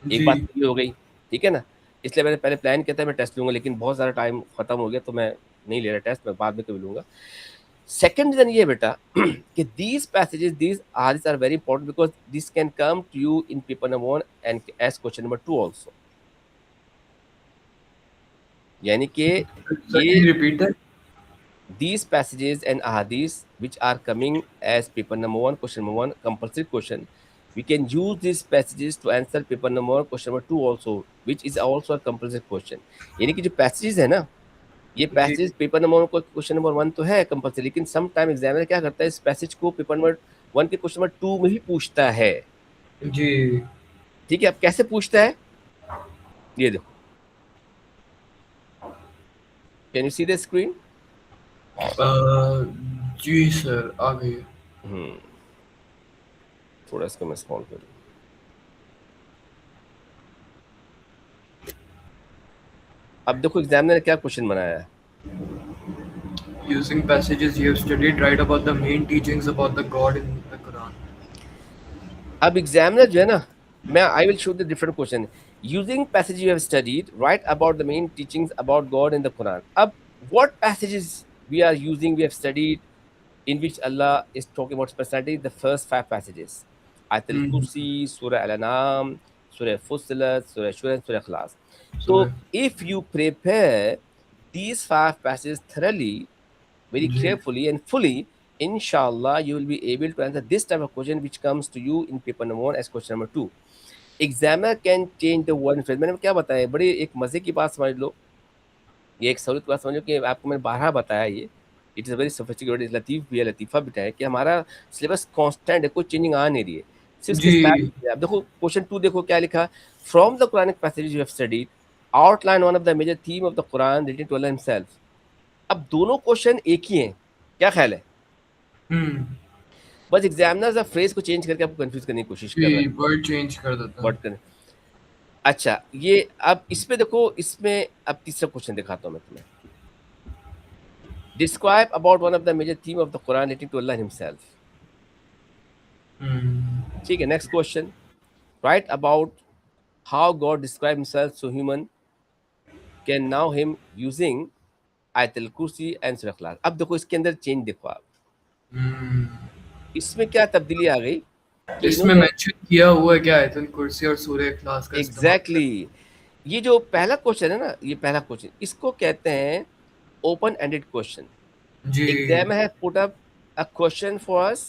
एक जी। बात तो ये हो गई, ठीक है ना। इसलिए मैंने पहले प्लान किया था मैं टेस्ट लूंगा, लेकिन बहुत सारा टाइम खत्म हो गया तो मैं नहीं ले रहा टेस्ट, मैं बाद में कभी लूंगा। सेकंड रीजन ये बेटा कि these passages, these are very important because this can come to you in paper number 1 and as question number 2 also. यानी कि सर ये can you repeat that? these passages and ahadith which are coming as paper number 1 question number 1 compulsory question, we can use these passages to answer paper number 1 question number 2 also, which is also a compulsory question। यानी कि जो passages है ना, ये जी। Passage paper number 1 को question number 1 तो है compulsory, लेकिन सम टाइम एग्जामिनर क्या करता है, इस पैसेज को पेपर नंबर 1 के क्वेश्चन नंबर 2 में भी पूछता है। जी। ठीक है, अब कैसे पूछता है ये देखो, can you see the screen. जी सर, आ गई है। हम्म, थोड़ा इसको मैं स्क्रॉल करूँ। अब देखो एग्जामिनर ने क्या क्वेश्चन बनाया है। Using passages you have studied, write about the main teachings about the God in the Quran. अब एग्जामिनर जो है ना, मैं I will show the different question. Using passage you have studied, right about the main teachings about God in the Quran. अब what passages we are using, we have studied, in which Allah is talking about personality, the first five passages. Ayat hmm, al-Kursi, Surah Al-An'am, Surah Fussilat, Surah Shura, and Surah Ikhlas. सुबह So if you prepare these five passages thoroughly, very जी carefully and fully, inshallah, you will be able to answer this type of question which comes to you in paper number one as question number two. Examiner can change the word phrase. मैंने क्या बताया, बड़ी एक मजे की बात समझ लो, ये एक सहूलियत की बात समझो कि आपको मैंने बारहा बताया ये, इट इज़ वेरी सोफिस्टिकेटेड, लतीफ़ भी है, लतीफ़ा भी है कि हमारा सिलेबस कांस्टेंट है, कोई चेंजिंग आ नहीं रही है, सिर्फ जी इसमें स्टाइल। आप देखो क्वेश्चन टू, देखो क्या लिखा, from the Quranic passage you have studied outline one of the major theme of the Quran written to Allah himself. अब दोनों क्वेश्चन एक ही हैं, क्या ख्याल है? हम्म, बस एग्जामिनर फ्रेज को चेंज करके आपको कंफ्यूज करने की कोशिश कर रहा जी है, वर्ड चेंज कर देता वर्ड है। करने। अच्छा, ये अब इसमें देखो, इसमें अब तीसरा क्वेश्चन दिखाता हूँ मैं तुम्हें। Describe about one of the major theme of the Quran written to Allah himself. Hmm, ठीक है, next question, right about how God describe himself so human can now him using आयतल कुर्सी एंड सूरह इखलास। अब देखो इसके अंदर चेंज देखो आप, हम्म। इसमें क्या तब्दीली आ गई कि इसमें इन्होंने मेंशन किया हुआ है क्या आयतुल कुर्सी और सूर्य इखलास का इस्तेमाल कर। एग्जैक्टली ये जो पहला क्वेश्चन है ना, ये पहला क्वेश्चन, इसको कहते हैं open ended question. जी Examiner has put up a question for us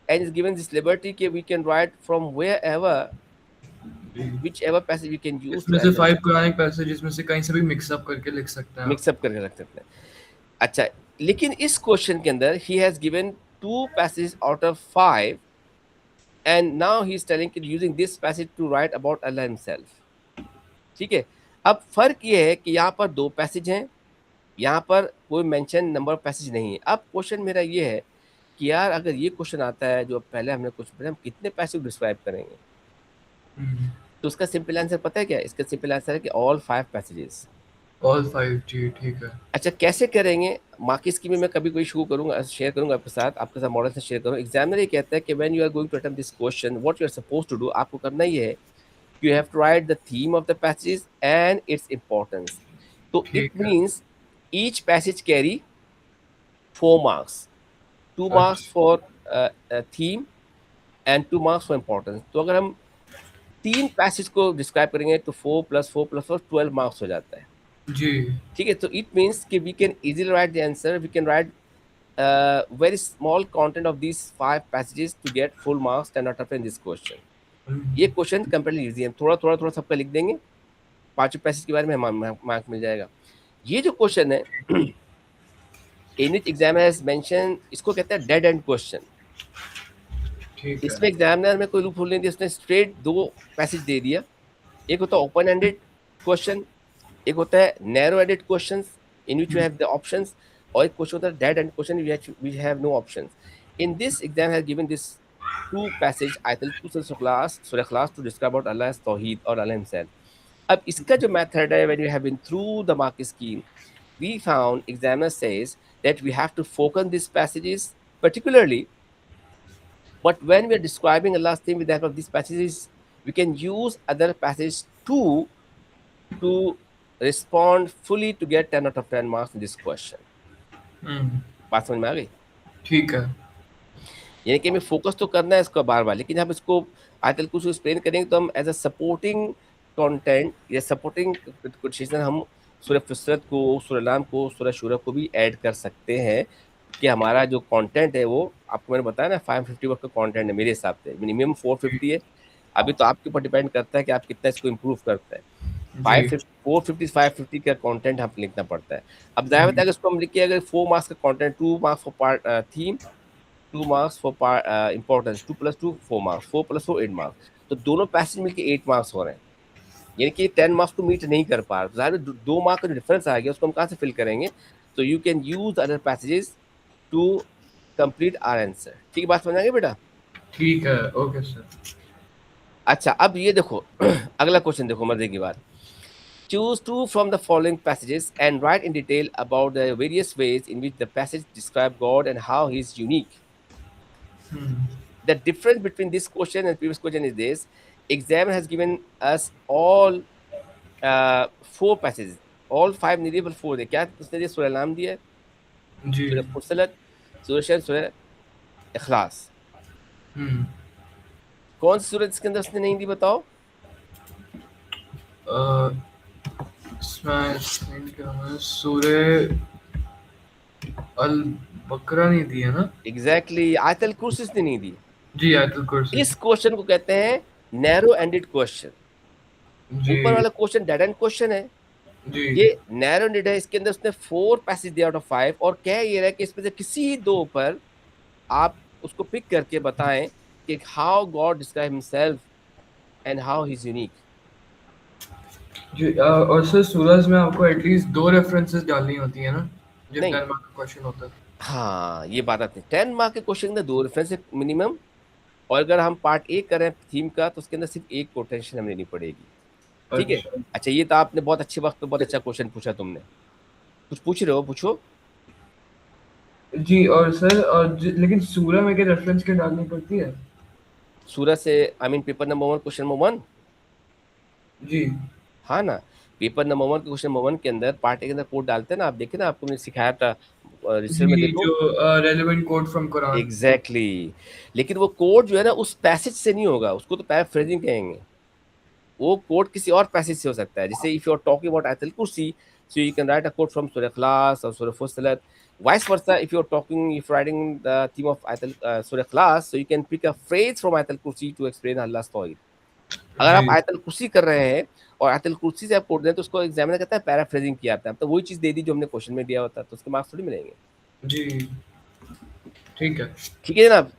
and is given this liberty that we can write from wherever, whichever passage we can use इसमें to से answer, 5 कुरानिक पैसेजेस में से कहीं से भी mix up करके लिख सकते हैं आप। मिक्सअप करके रख सकते हैं। अच्छा, लेकिन इस क्वेश्चन के अंदर ही has given two passage out of five and now he is telling कि using this passage to write about Allah himself. ठीक है, अब फर्क ये है कि यहाँ पर दो पैसेज हैं, यहाँ पर कोई मेंशन नंबर ऑफ पैसेज नहीं है। अब क्वेश्चन मेरा ये है कि यार अगर ये क्वेश्चन आता है जो पहले हमने कुछ पढ़ा, हम कितने पैसे डिस्क्राइब करेंगे? तो उसका सिंपल आंसर पता है क्या? इसका सिंपल आंसर है कि ऑल फाइव पैसेजेस। ऑल 5 जी ठीक है। अच्छा, कैसे करेंगे? मार्किंग स्कीम में मैं कभी कोई शो करूंगा, शेयर करूंगा आपके साथ मॉडल से शेयर करूंगा। एग्जामिनर ये कहता है कि when you are going to attempt this question, what you are suppose to do, आपको करना ये है, you have to write the theme of the passages and its importance. So it ठीक है। means each passage carry 4 marks, 2 marks अच्छा for theme and 2 marks for importance. तो अगर हम तीन पैसेज को डिस्क्राइब करेंगे तो 4 + 4 + 4 12 मार्क्स हो जाता है। जी। ठीक है, तो इट मीन्स कि we can easily write the answer, we can write very small content of these 5 passages to get full marks 10 out of 10 this question. ये हम्म, क्वेश्चन कंपेरेटिवली इजी है, थोड़ा थोड़ा थोड़ा सबका लिख देंगे, पांचों पैसेज के बारे में मार्क मिल जाएगा। ये जो क्वेश्चन है इन विच एग्जामिनर हैज मेंशन, इसको कहते हैं डेड एंड क्वेश्चन। ठीक है। इसमें एग्जामिनर में कोई लूप होल नहीं दिया, उसने स्ट्रेट दो पैसेज दे दिया। एक होता है ओपन एंडेड क्वेश्चन, एक होता है narrow ended question in which you have the options, और एक क्वेश्चन होता है dead end question we have no options. In this exam has given this two passage आयतल कुर्सी सूरह इखलास टू डिस्क्राइब अबाउट अल्लाह तौहीद और अल्लाह हिमसेल्फ। अब इसका जो मेथड है, when you have been through the mark scheme, we found examiner says that we have to focus on these passages particularly, but when we are describing Allah's theme with the help of these passages, we can use other passages too to respond fully to get 10 out of 10 marks in this question. हम्म, बात समझ में आ गई? ठीक है। यानी कि हमें focus तो करना है इसको बार बार, लेकिन हम इसको आयतल कुर्सी एक्सप्लेन करेंगे तो हम एज अ सपोर्टिंग कंटेंट या सपोर्टिंग क्वेश्चन हम सूरह फुस्सिलत को, सूरह नाम को, सूरह शूरा को भी ऐड कर सकते हैं कि हमारा जो कंटेंट है वो, आपको मैंने बताया ना 550 वर्ड का कंटेंट है मेरे हिसाब से, मिनिमम 450 है। अभी तो आपके ऊपर डिपेंड करता है कि आप कितना इसको इम्प्रूव करते हैं। जी 550 450 550 का कंटेंट हम लिखना पड़ता है। अब जाहिर हम्म, बताया कि इसको हम लिखिए, अगर 4 मार्क्स का content, 2 marks for part theme, 2 marks for importance, 2 + 2 4 marks, 4 + 4 8 marks, तो दोनों पैसेज मिलके 8 मार्क्स हो रहे हैं, यानी कि 10 मार्क्स को मीट नहीं कर पा रहे। जाहिर है 2 मार्क का जो डिफरेंस आ गया उसको हम कहाँ से फिल करेंगे? तो you can use other passages to complete our answer. ठीक है, बात समझ आ गई बेटा? ठीक है। Okay sir. अच्छा, अब ये देखो अगला क्वेश्चन देखो, मजे की बात। Choose two from the following passages and write in detail about the various ways in which the passage describe God and how he is unique. Hmm, The difference between this question and previous question is this: examiner has given us all 4 passages, all 5 नहीं दिए, but 4 दिए। क्या उसने दिया? सूरह नाम दिया है, जी सूरह फुस्सिलत, सूरह शम्स, सूरह इखलास। हम्म। कौन सी सूरत इसके अंदर उसने नहीं दी बताओ? अ, इसमें explain क्या है, सूरह अल बकरा नहीं दी है ना? एग्जैक्टली, आयतल कुर्सी उसने नहीं दी। जी, आयतुल कुर्सी। इस क्वेश्चन को कहते हैं नैरो एंडेड क्वेश्चन। ऊपर जी वाला क्वेश्चन डेड एंड क्वेश्चन है, जी ये नैरो एंडेड है। इसके अंदर उसने 4 पैसेज दिया आउट ऑफ 5, और कह ये रहा है कि इसमें से किसी दो पर आप उसको पिक करके बताएं कि how God describe himself and how he is unique. जी। और सर सूरज में आपको एटलीस्ट 2 रेफरेंसेस डालनी होती है ना, जब नहीं, 10 मार्क का क्वेश्चन होता है। हाँ ये बात आती है, 10 मार्क के क्वेश्चन के अंदर 2 रेफरेंस है मिनिमम। और अगर हम पार्ट ए करें थीम का, तो उसके अंदर सिर्फ एक कोटेशन हमें लेनी पड़ेगी। ठीक है। अच्छा। अच्छा, ये तो आपने बहुत अच्छे वक्त पे बहुत अच्छा क्वेश्चन पूछा तुमने। कुछ पूछ रहे हो, पूछो। जी। और सर लेकिन सूरह में क्या रेफरेंस क्या डालनी पड़ती है? सूरत से, I mean paper number 1 question number 1। जी हाँ ना, पेपर नंबर 1 के क्वेश्चन नंबर 1 के अंदर पार्ट ए के अंदर कोड डालते हैं ना, आप देखे ना, आपको मैंने सिखाया था रिसर्च में, जी। देखो। जो relevant code from Quran. Exactly exactly. लेकिन वो कोड जो है ना उस पैसेज से नहीं होगा, उसको तो पैराफ्रेजिंग कहेंगे। वो कोड किसी और पैसेज से हो सकता है, जैसे if you are talking about आयतल कुर्सी, so you can write a quote from सूरह इखलास और सूरह फुस्सिलत। Vice versa, if you are talking, if writing the theme of आयतल सूरह इखलास, so you can pick a phrase from आयतल कुर्सी टू एक्सप्लेन अल्लाह's तौहीद। अगर आप जी आयतल कुर्सी कर रहे हैं और आयतल कुर्सी से आप कोड दें, तो उसको एग्जामिनर कहता है पैराफ्रेजिंग किया आपने। अब तो वही चीज दे दी जो हमने क्वेश्चन में दिया होता, तो उसके मार्क्स थोड़ी मिलेंगे। जी। ठीक है। ठीक है जनाब।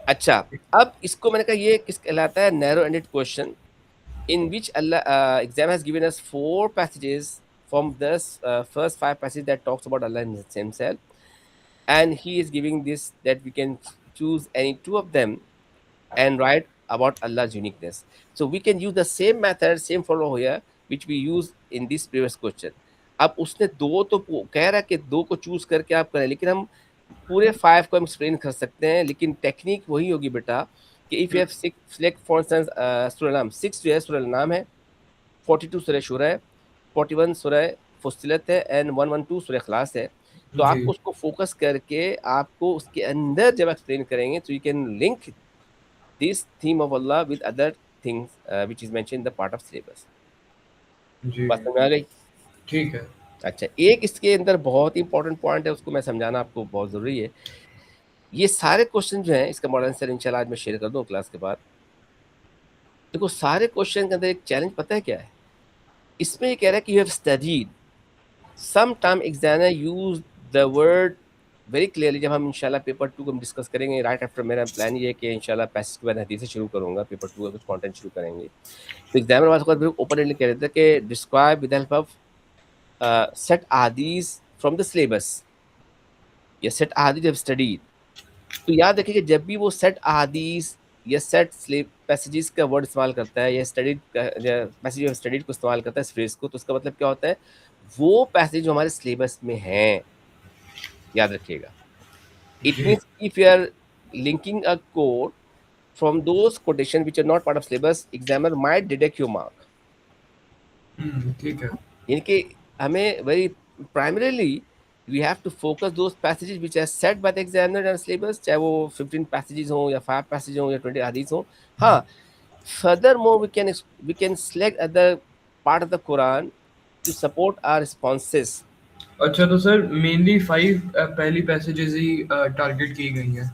अच्छा, अब इसको मैंने कहा ये किस कहलाता है, narrow ended question, in which Allah exam has given us 4 passages from this first 5 passages that talks about Allah himself, and he is giving this that we can choose any two of them and write about Allah's uniqueness. So we can use the same method, same follow here, which we use in this previous question. अब उसने दो तो कह रहा है कि दो को चूज करके आप करें, लेकिन हम पूरे 5 को हम एक्सप्लेन कर सकते हैं, लेकिन टेक्निक वही होगी बेटा कि if you have select for instance सूरह नाम 6 जो है सूरह नाम है, 42 सूरह शूरा है, 41 सूरह फुस्सिलत है, एंड 112 सूरह इखलास है। तो जी आपको उसको फोकस करके आपको उसके अंदर जब एक्सप्लेन करेंगे, तो you can link this theme of Allah with other things which is mentioned in the part of syllabus. जी। बात समझ में आ गई? ठीक है। अच्छा, एक इसके अंदर बहुत इंपॉर्टेंट पॉइंट है, उसको मैं समझाना आपको बहुत जरूरी है। ये सारे क्वेश्चन जो हैं, इसका मॉडल आंसर इंशाल्लाह आज मैं शेयर कर दूं क्लास के बाद। देखो, सारे क्वेश्चन के अंदर एक चैलेंज पता है क्या है? इसमें ये कह रहा है कि you have studied, some time examiner use the word very clearly. जब हम इंशाल्लाह पेपर 2 को हम डिस्कस करेंगे राइट आफ्टर, मेरा प्लान ये है कि इंशाल्लाह पैसेज के बाद हदीस से शुरू करूंगा, पेपर 2 का कुछ कंटेंट शुरू करेंगे। तो एग्जामिनर वाला ओपन कह रहे थे कि describe with help of set ahadith from the syllabus या set ahadith have studied। तो याद रखिए कि जब भी वो set ahadith या set पैसेजेस का वर्ड इस्तेमाल करता है, या स्टडीड या पैसेज ऑफ स्टडीड को इस्तेमाल करता है इस फ्रेज को, तो उसका मतलब क्या होता है, वो पैसेज जो हमारे सिलेबस में हैं। याद रखिएगा, इट जी। Means if you are linking a code from those quotation which are not part of syllabus, examiner might deduct your mark। ठीक है। यानी कि हमें very primarily we have to focus those passages which are set by the examiner and syllabus, चाहे वो 15 passages हो या 5 passage हो या 20 हदीस हो। हाँ, further more we can select other part of the Quran to support our responses. अच्छा, तो सर मेनली 5 पहली पैसेजेस ही टारगेट की गई हैं।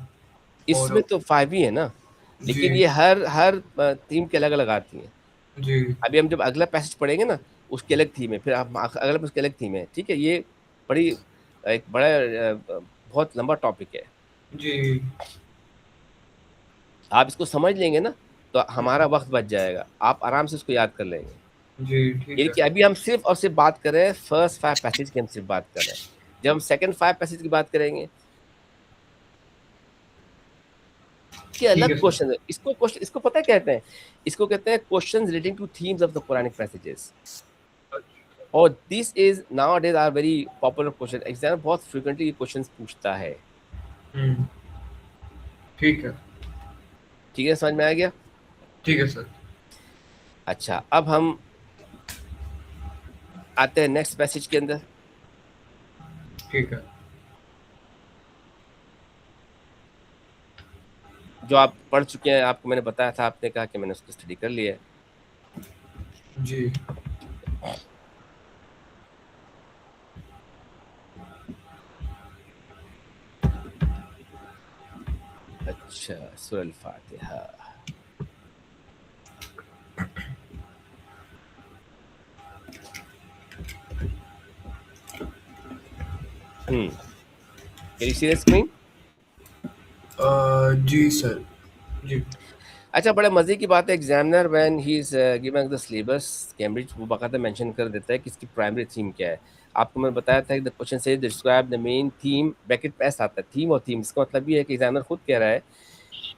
इसमें और तो 5 ही है ना, लेकिन जी ये हर हर थीम के अलग अलग आती हैं। जी अभी हम जब अगला पैसेज पढ़ेंगे ना, उसकी अलग थीम है, फिर आप अगला उसकी अलग थीम है। ठीक है, ये बड़ी एक बड़ा बहुत लंबा टॉपिक है। जी। आप इसको समझ लेंगे ना, तो हमारा वक्त बच जाएगा, आप आराम से इसको याद कर लेंगे। जी ठीक यानी है। कि अभी हम सिर्फ और सिर्फ बात कर रहे हैं फर्स्ट 5 पैसेज की, हम सिर्फ बात कर रहे हैं। जब हम सेकंड 5 पैसेज की बात करेंगे, इसके ठीक अलग है सर। क्वेश्चन है। इसको पता है क्या कहते हैं? इसको कहते हैं questions relating to themes of the Quranic passages. और this is nowadays are very popular question, exam बहुत फ्रिक्वेंटली ये क्वेश्चंस पूछता है। हम्म। ठीक है। ठीक है, समझ में आ गया? ठीक है सर। अच्छा, अब हम आते हैं नेक्स्ट पैसेज के अंदर। ठीक है। जो आप पढ़ चुके हैं, आपको मैंने बताया था, आपने कहा कि मैंने उसको स्टडी कर लिया है। जी। अच्छा, सूरह अल फातिहा। Can you see the screen? जी सर। जी। अच्छा, बड़े मजे की बात है, examiner when he is giving the syllabus Cambridge, वो बाकायदा मेंशन कर देता है कि इसकी प्राइमरी थीम क्या है। आपको मैंने बताया था कि द क्वेश्चन से describe the main theme, bracket पे ऐसा आता है थीम और थीम। इसका मतलब ये है कि एग्जामिनर खुद कह रहा है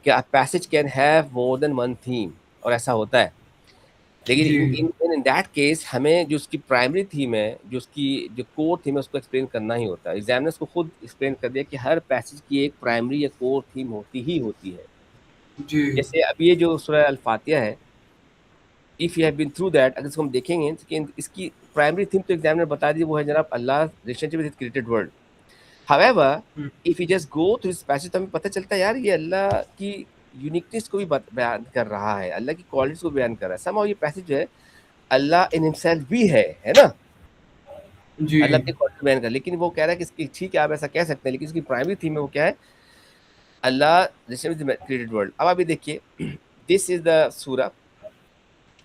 कि a passage can have more than one theme, और ऐसा होता है। लेकिन जी। इन इन इन दैट केस हमें जो उसकी प्राइमरी थीम है, जो उसकी जो कोर थीम है, उसको एक्सप्लेन करना ही होता है। एग्जामिनर्स को खुद एक्सप्लेन कर दिया कि हर पैसेज की एक प्राइमरी या कोर थीम होती ही होती है। जी। जैसे अब ये जो सूरह अल फातिहा है, if you have been through that, अगर इसको हम देखेंगे तो कि इसकी प्राइमरी थीम तो एग्जामिनर बता दी, वो है जनाब Allah relationship with created world. However hmm, if you just go through this passage, तो हमें पता चलता है यार ये अल्लाह की यूनिकनेस को भी बयान कर रहा है, अल्लाह की क्वालिटीज को बयान कर रहा है। समहाउ ये पैसेज जो है अल्लाह इन हिमसेल्फ भी है ना, जी। अल्लाह अपनी क्वालिटी बयान कर, लेकिन वो कह रहा है कि इसकी ठीक है आप ऐसा कह सकते हैं, लेकिन इसकी प्राइमरी थीम है वो क्या है, Allah relationship with created world. अब अभी देखिए दिस इज द सूरा,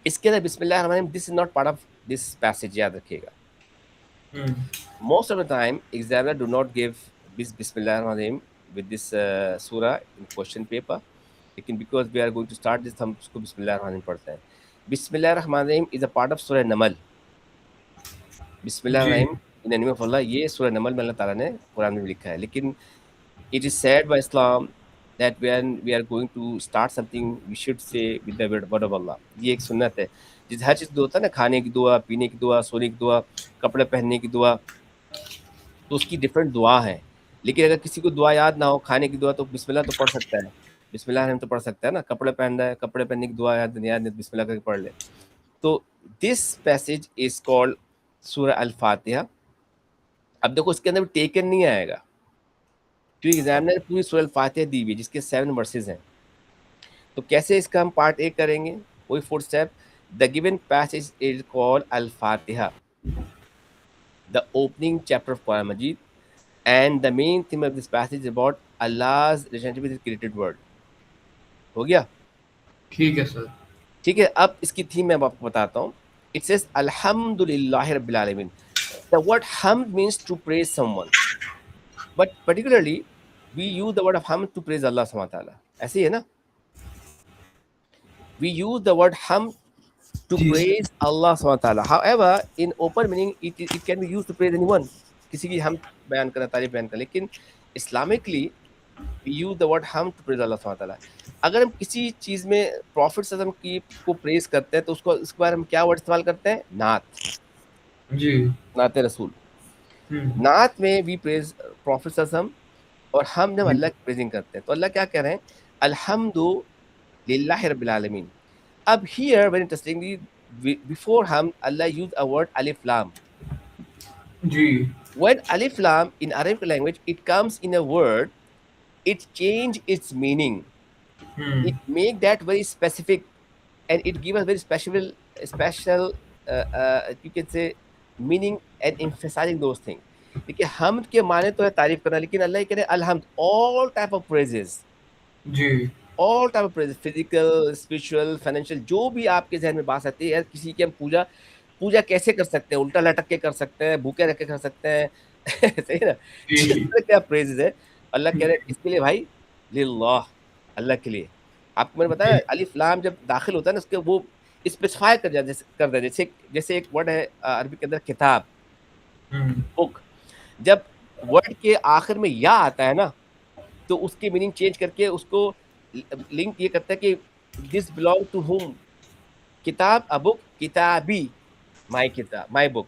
इसके अंदर बिस्मिल्लाह रहमान रहीम, this is not part of this passage, याद रखिएगा। हम्म, Most of the time, examiner do not give Bismillah Rahman Rahim with this surah in question paper. लेकिन because we are going to start this, हम उसको बिस्मिल्लाह रहमान रहीम पढ़ते हैं। बिस्मिल्लाह रहमान रहीम is a part of surah Namal. Bismillah ji. Rahim in the name of Allah, ये surah नमल में अल्लाह ताला ने कुरान में लिखा है। लेकिन it is said by Islam that when we are going to start something, we should say with the word of Allah। ये एक सुन्नत है। जिस हर चीज़ होता है ना, खाने की दुआ, पीने की दुआ, सोने की दुआ, कपड़े पहनने की दुआ, तो उसकी डिफरेंट दुआ है। लेकिन अगर किसी को दुआ याद ना हो, खाने की दुआ, तो बिस्मिल्लाह तो पढ़ सकता है, बिस्मिल्लाह रहमान तो पढ़ सकता है ना। कपड़े पहन रहा है, कपड़े पहनने की दुआ याद नहीं तो बिस्मिल्लाह करके पढ़ ले। तो दिस पैसेज इज कॉल्ड सूरह अल फातिहा। अब देखो इसके अंदर टेकन नहीं आएगा, क्योंकि एग्जामिनर ने पूरी सूरह अल फातिहा दी हुई है जिसके 7 वर्सेज हैं। तो कैसे इसका हम पार्ट ए करेंगे, वही 4 step. The given passage is called al Fatiha, the opening chapter of Quran Majeed, and the main theme of this passage is about Allah's relationship with his created world। हो गया? ठीक है सर। ठीक है, अब इसकी थीम मैं आपको बताता हूँ। इट सेज अल्हम्दुलिल्लाहि रब्बिल आलमीन। The word hamd means to praise someone, but particularly we use the word of hamd to praise Allah सुब्हानहू व तआला। ऐसे ही है ना, we use the word hamd to जी सर। प्रेज अल्लाह सुब्हानहू व तआला। However in open meaning it can be used to praise anyone, किसी की हम बयान करना, तारीफ बयान करना। लेकिन islamically we use the word hamd to praise Allah सुब्हानहू व तआला। अगर हम किसी चीज़ में प्रॉफिट सल्लल्लाहु अलैहि वसल्लम की को प्रेज करते हैं, तो उसको इसके बारे में क्या वर्ड इस्तेमाल करते हैं? नात, जी। नात रसूल। हम्म, नात में वी प्रेज प्रॉफिट सल्लल्लाहु अलैहि वसल्लम, और हम जब जी। अल्लाह की प्रेजिंग करते हैं तो अल्लाह क्या कह रहे हैं? अल्हम्दु लिल्लाहि रब्बिल आलमीन। अब हियर व्हेन इंटरेस्टिंगली, बिफोर हम अल्लाह यूज अ वर्ड अलिफ लाम। जी। When alif lam in Arabic language it comes in a word, it change its meaning, hmm, it make that very specific, and it give us very special you can say meaning and emphasizing those things। देखिए हमद के माने तो है तारीफ करना, लेकिन अल्लाह ये कह रहे हैं अलहम्द, ऑल टाइप ऑफ प्रेजेस, जी। All type of praises, physical, spiritual, financial, जो भी आपके जहन में बात आती है यार, किसी की हम पूजा पूजा कैसे कर सकते हैं? उल्टा लटक के कर सकते हैं, भूखे रख के कर सकते हैं सही है ना? जिस जी। तरह क्या प्रेजेस है, अल्लाह कह रहे हैं किसके लिए भाई? लिल्लाह, अल्लाह के लिए। आपको मैंने बताया जी। अलिफ लाम जब दाखिल होता है ना, उसके वो स्पेसिफाई कर जैसे कर दे, जैसे एक वर्ड है अरबी के अंदर किताब, हम्म, बुक। जब वर्ड के आखिर में या आता है ना, तो उसकी मीनिंग चेंज करके उसको लिंक ये करता है कि दिस बिलोंग टू हुम, किताब अ बुक, किताबी माई किताब, माई बुक।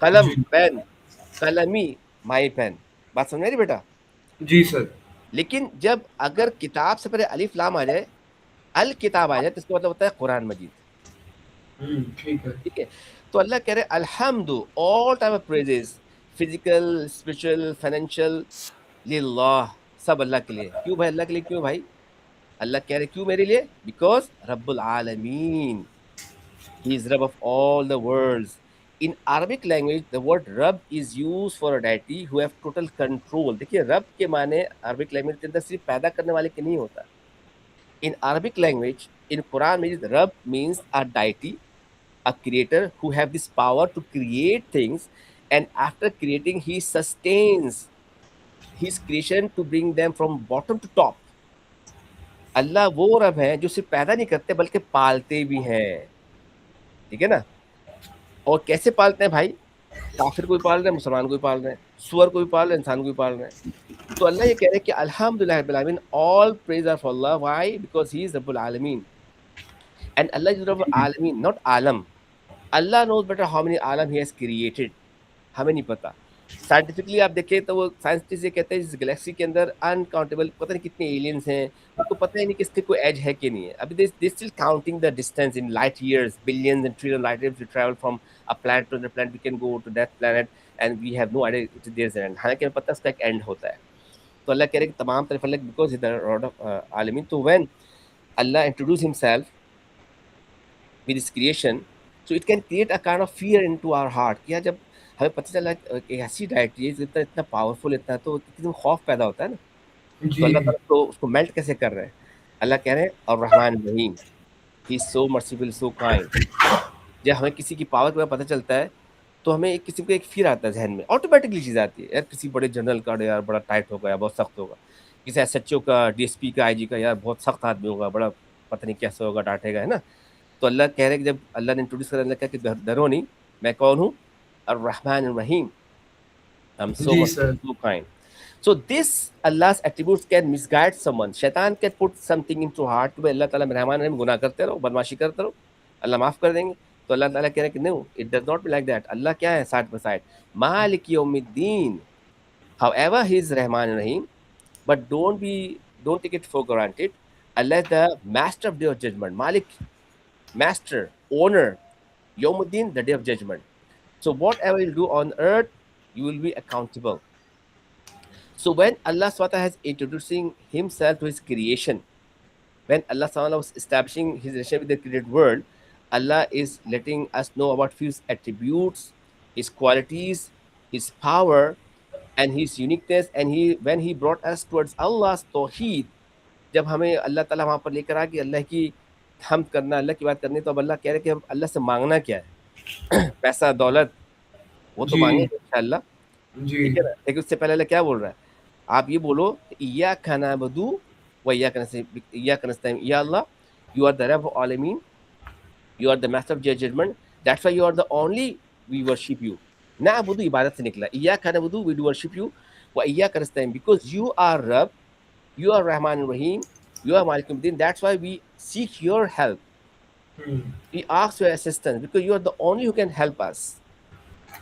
कलम जी। पेन, कलमी माई पेन। बात समझ में आ रही बेटा? जी सर। लेकिन जब अगर किताब से पहले अलिफ लाम आ जाए, अल किताब आ जाए, तो इसका मतलब होता है कुरान मजीद। ठीक है। ठीक है, तो अल्लाह कह रहे हैं अल्हम्दु, all type of praises, physical, spiritual, financial, लिल्लाह, सब अल्लाह के लिए। क्यों भाई अल्लाह के लिए क्यों भाई? अल्लाह कह रहे क्यों मेरे लिए? बिकॉज रब्बुल आलमीन, he is rab of all the worlds. In Arabic language the word rab is use for a deity who have total control. देखिए रब के माने अरबिक लैंग्वेज के अंदर सिर्फ पैदा करने वाले के नहीं होता। इन अरबिक लैंग्वेज इन कुरान में रब means a deity, a creator who have this power to create things, and after creating he sustains his creation to bring them from bottom to top। अल्लाह वो रब है जो सिर्फ पैदा नहीं करते बल्कि पालते भी हैं। ठीक है ना? और कैसे पालते हैं भाई? काफिर को भी पाल रहे हैं, मुसलमान को भी पाल रहे हैं, सुअर को भी पाल रहे हैं, इंसान को भी पाल रहे हैं। तो अल्लाह ये कह रहे हैं कि अल्हम्दुलिल्लाह रब्बिल आलमीन, all praise are for Allah. Why? Because he is रब्बुल आलमीन, एंड अल्लाह इज रब्बुल आलमीन नॉट आलम। Allah knows better how many आलम ही हैज क्रिएटेड। हमें नहीं पता। साइंटिफिकली आप देखें तो वो साइंटिस्ट ये कहते हैं इस गैलेक्सी के अंदर अनकाउंटेबल पता नहीं कितने एलियंस हैं, उनको पता ही नहीं कि इसके कोई एज है कि नहीं है। अभी they still counting the distance in light years, billions and trillion light years we travel from a planet to another planet, we can go to that planet and we have no idea there is an end. हालांकि हमें पता है उसका एक and होता है। तो अल्लाह कह रहे हैं कि तमाम तरफ Allah because is the lord of alameen. तो when Allah introduce himself with his creation, so it can create a kind of fear into our heart। क्या जब हमें पता चला कि एक ऐसी डायरेक्टरी है इतना इतना पावरफुल, इतना, तो किसी में खौफ पैदा होता है ना। तो अल्लाह जी ताला तो उसको मेल्ट कैसे कर रहे हैं? अल्लाह कह रहे हैं और रहमान रहीम, he is so merciful so kind. जब हमें किसी की पावर के बारे में पता चलता है तो हमें एक किसी को एक फिर आता है जहन में, ऑटोमेटिकली चीज आती है यार किसी बड़े जनरल का यार बड़ा टाइट होगा या बहुत सख्त होगा, किसी एसएचओ का, डीएसपी का, आईजी का यार बहुत सख्त आदमी होगा, बड़ा पता नहीं कैसे होगा, डांटेगा, है ना। तो अल्लाह कह रहे हैं कि जब अल्लाह ने इंट्रोड्यूस करा, अल्लाह कहा कि डरो नहीं, मैं कौन हूँ? अर्रहमान रहीम, आई एम सो जी सर। Merciful, so kind. So this Allah's attributes can misguide someone। शैतान can put something into heart कि अल्लाह ताला रहमान रहीम, गुनाह करते रहो, बदमाशी करते रहो, अल्लाह माफ कर देंगे। तो अल्लाह ताला कह रहे हैं कि no, it does not be like that. Allah क्या है? साइड बाय साइड मालिक यौमिद्दीन, however he is Rahman Rahim, but don't take it for granted। Allah is the master of day of judgment, Malik, master, owner, Yawmuddin, the day of judgment। So whatever you do on earth, you will be accountable। So when Allah SWT has introducing himself to his creation, when Allah SWT was establishing his relationship with the created world, Allah is letting us know about his attributes, his qualities, his power, and his uniqueness। And he when he brought us towards Allah's tawheed, जब हमें अल्लाह ताला वहाँ पर लेकर आ कि अल्लाह की हम करना, अल्लाह की बात करनी, तो अब अल्लाह कह रहे हैं कि हम अल्लाह से मांगना क्या है? पैसा दौलत वो तो जी मांगेंगे इंशाअल्लाह, जी ठीक है ना। लेकिन उससे पहले अल्लाह क्या बोल रहा है? आप ये बोलो इय्याका नअबुदु व इय्याका नस्तईन, या अल्लाह, you are the rab alameen, you are the master of judgement, that's why you are the only, we worship you. नअबुदु इबादत से निकला, इय्याका नअबुदु वी डू वर्शिप यू, व इय्याका नस्तईन because you are rab, you are Rahman Rahim, you are Malik Yawmiddin, that's why we seek your help, hmm, we ask your assistance because you are the only who can help us,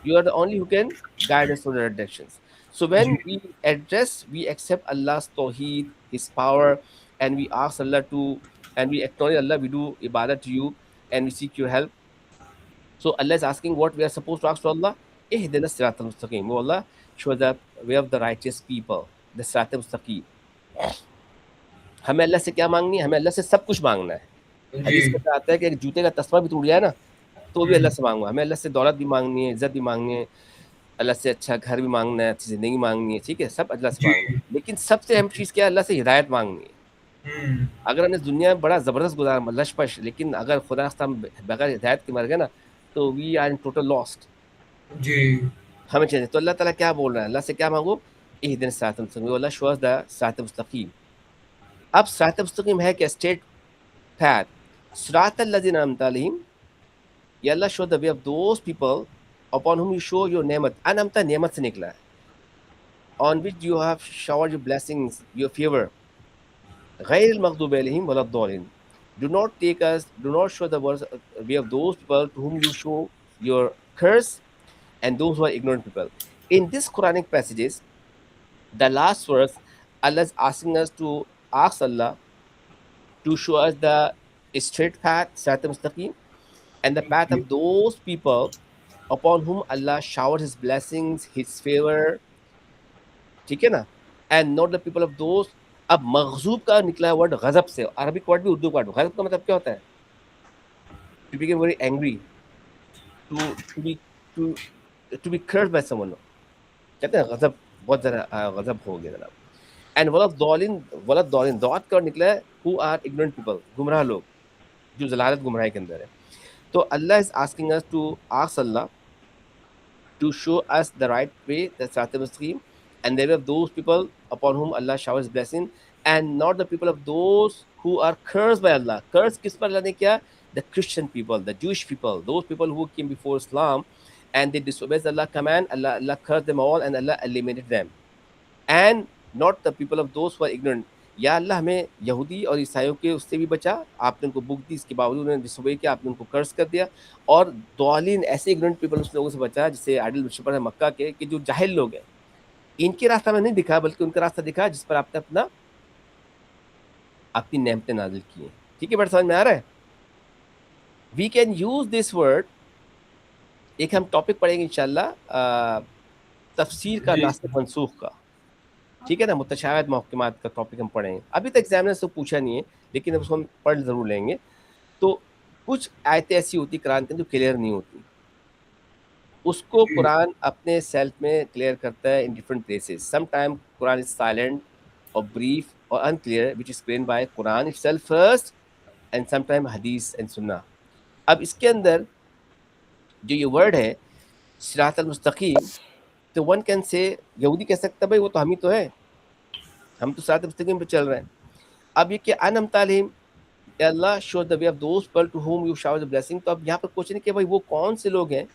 you are the only who can guide us to the right directions। So when जी we accept Allah's tawheed, his power, and we ask Allah to, and we acknowledge Allah, we do ibadah to you and we seek your help। So Allah is asking what we are supposed to ask to Allah, ihdina siratal mustaqim, oh Allah, show the way of the righteous people, the siratal mustaqim। हमें अल्लाह से क्या मांगनी है? हमें अल्लाह से सब कुछ मांगना है। जी हदीस के अंदर आता है कि एक जूते का तस्मा भी टूट जाए ना, तो भी अल्लाह हम्म, से मांगो। हमें अल्लाह से दौलत भी मांगनी है, इज्जत भी मांगनी है, अल्लाह से अच्छा घर भी मांगना है, अच्छी ज़िंदगी मांगनी है, ठीक है? सब अल्लाह से जी मांगना है। लेकिन सबसे अहम चीज़ क्या है? अल्लाह से हिदायत मांगनी है। हम्म, अगर हमने दुनिया में बड़ा ज़बरदस्त गुज़ारा लश-पश, लेकिन अगर खुदा ना हम बगैर हिदायत के मर गए ना, तो we are in total lost. जी हमें चाहिए तो अल्लाह ताला क्या बोल रहा है? अल्लाह से क्या मांगो? इहदिना सिरातल मुस्तकीम, अल्लाह शो अस द सिरातल मुस्तकीम। अब सिरातल मुस्तकीम है क्या? स्ट्रेट path, सिरातल लज़ीना अनअमता अलैहिम, या Allah show the way of those people upon whom you show your नेमत। अनअमता नेमत से निकला है, on which you have showered your blessings, your favor। गैरिल मग़दूबि अलैहिम वलद्दॉलिन, do not show the way of those people to whom you show your curse and those who are ignorant people। In this Quranic passages, the last verse, Allah is asking us to ask Allah to show us the straight path, Sirat al-Mustaqim, and the path ji of those people upon whom Allah showered his blessings, his favor, ठीक है ना, and not the people of those. अब मगजूब का निकला है word गजब से, Arabic word भी उर्दू वर्ड। गजब का मतलब क्या होता है? To become very angry, to be to to be cursed by someone. कहते हैं गजब, बहुत ज्यादा गजब हो गया जनाब। एंड वलद दौलिन दौत का निकला है हु आर इग्नोरेंट पीपल, गुमराह लोग जो जलालत गुमराही के अंदर है। तो Allah is asking us to ask Allah to show us the right way, the Sirat al-Mustaqim, and they were those people upon whom Allah showers blessing, and not the people of those who are cursed by Allah. Curse किस पर अल्लाह ने किया? The Christian people, the Jewish people, those people who came before Islam, and they disobeyed Allah's command. Allah cursed them all, and Allah eliminated them. And not the people of those who are ignorant. या अल्लाह हमें यहूदी और ईसाइयों के उससे भी बचा, आपने उनको बुक दी, इसके बावजूद उन्होंने डिसोबे किया, आपने उनको कर्स कर दिया। और दौलीन ऐसे इग्नोरेंट पीपल उस लोगों से बचा जिसे आइडल वर्शिपर है मक्का के, कि जो जाहिल लोग हैं, इनके रास्ता में नहीं दिखा, बल्कि उनका रास्ता दिखा जिस पर आपने अपनी नेमतें नाजिल की हैं। ठीक है, बट समझ में आ रहा है? We can use this word. एक हम टॉपिक पढ़ेंगे इंशाल्लाह, तफसीर का जी नासिख मनसूख का। ठीक है ना, मुतशाबिहत महकमात का टॉपिक हम पढ़ेंगे। अभी तक एग्जामिनर से पूछा नहीं है, लेकिन अब उसको हम पढ़ जरूर लेंगे। तो कुछ आयतें ऐसी होती कुरान के जो क्लियर नहीं होती, उसको जी कुरान अपने सेल्फ में क्लियर करता है in different places. Some time Quran is silent और ब्रीफ और unclear, which is explain by Quran itself first, and some time Hadith and Sunnah. अब इसके अंदर जो ये वर्ड है सिरात अल मुस्तकीम, तो वन कैन से, यहूदी कह सकता है भाई वो तो हम ही तो है, हम तो सिरात अल मुस्तकीम पे चल रहे हैं। अब ये कि अनम तालीम Allah show the way of those people to whom you shower the blessing. तो अब यहाँ पर क्वेश्चन है कि भाई वो कौन से लोग हैं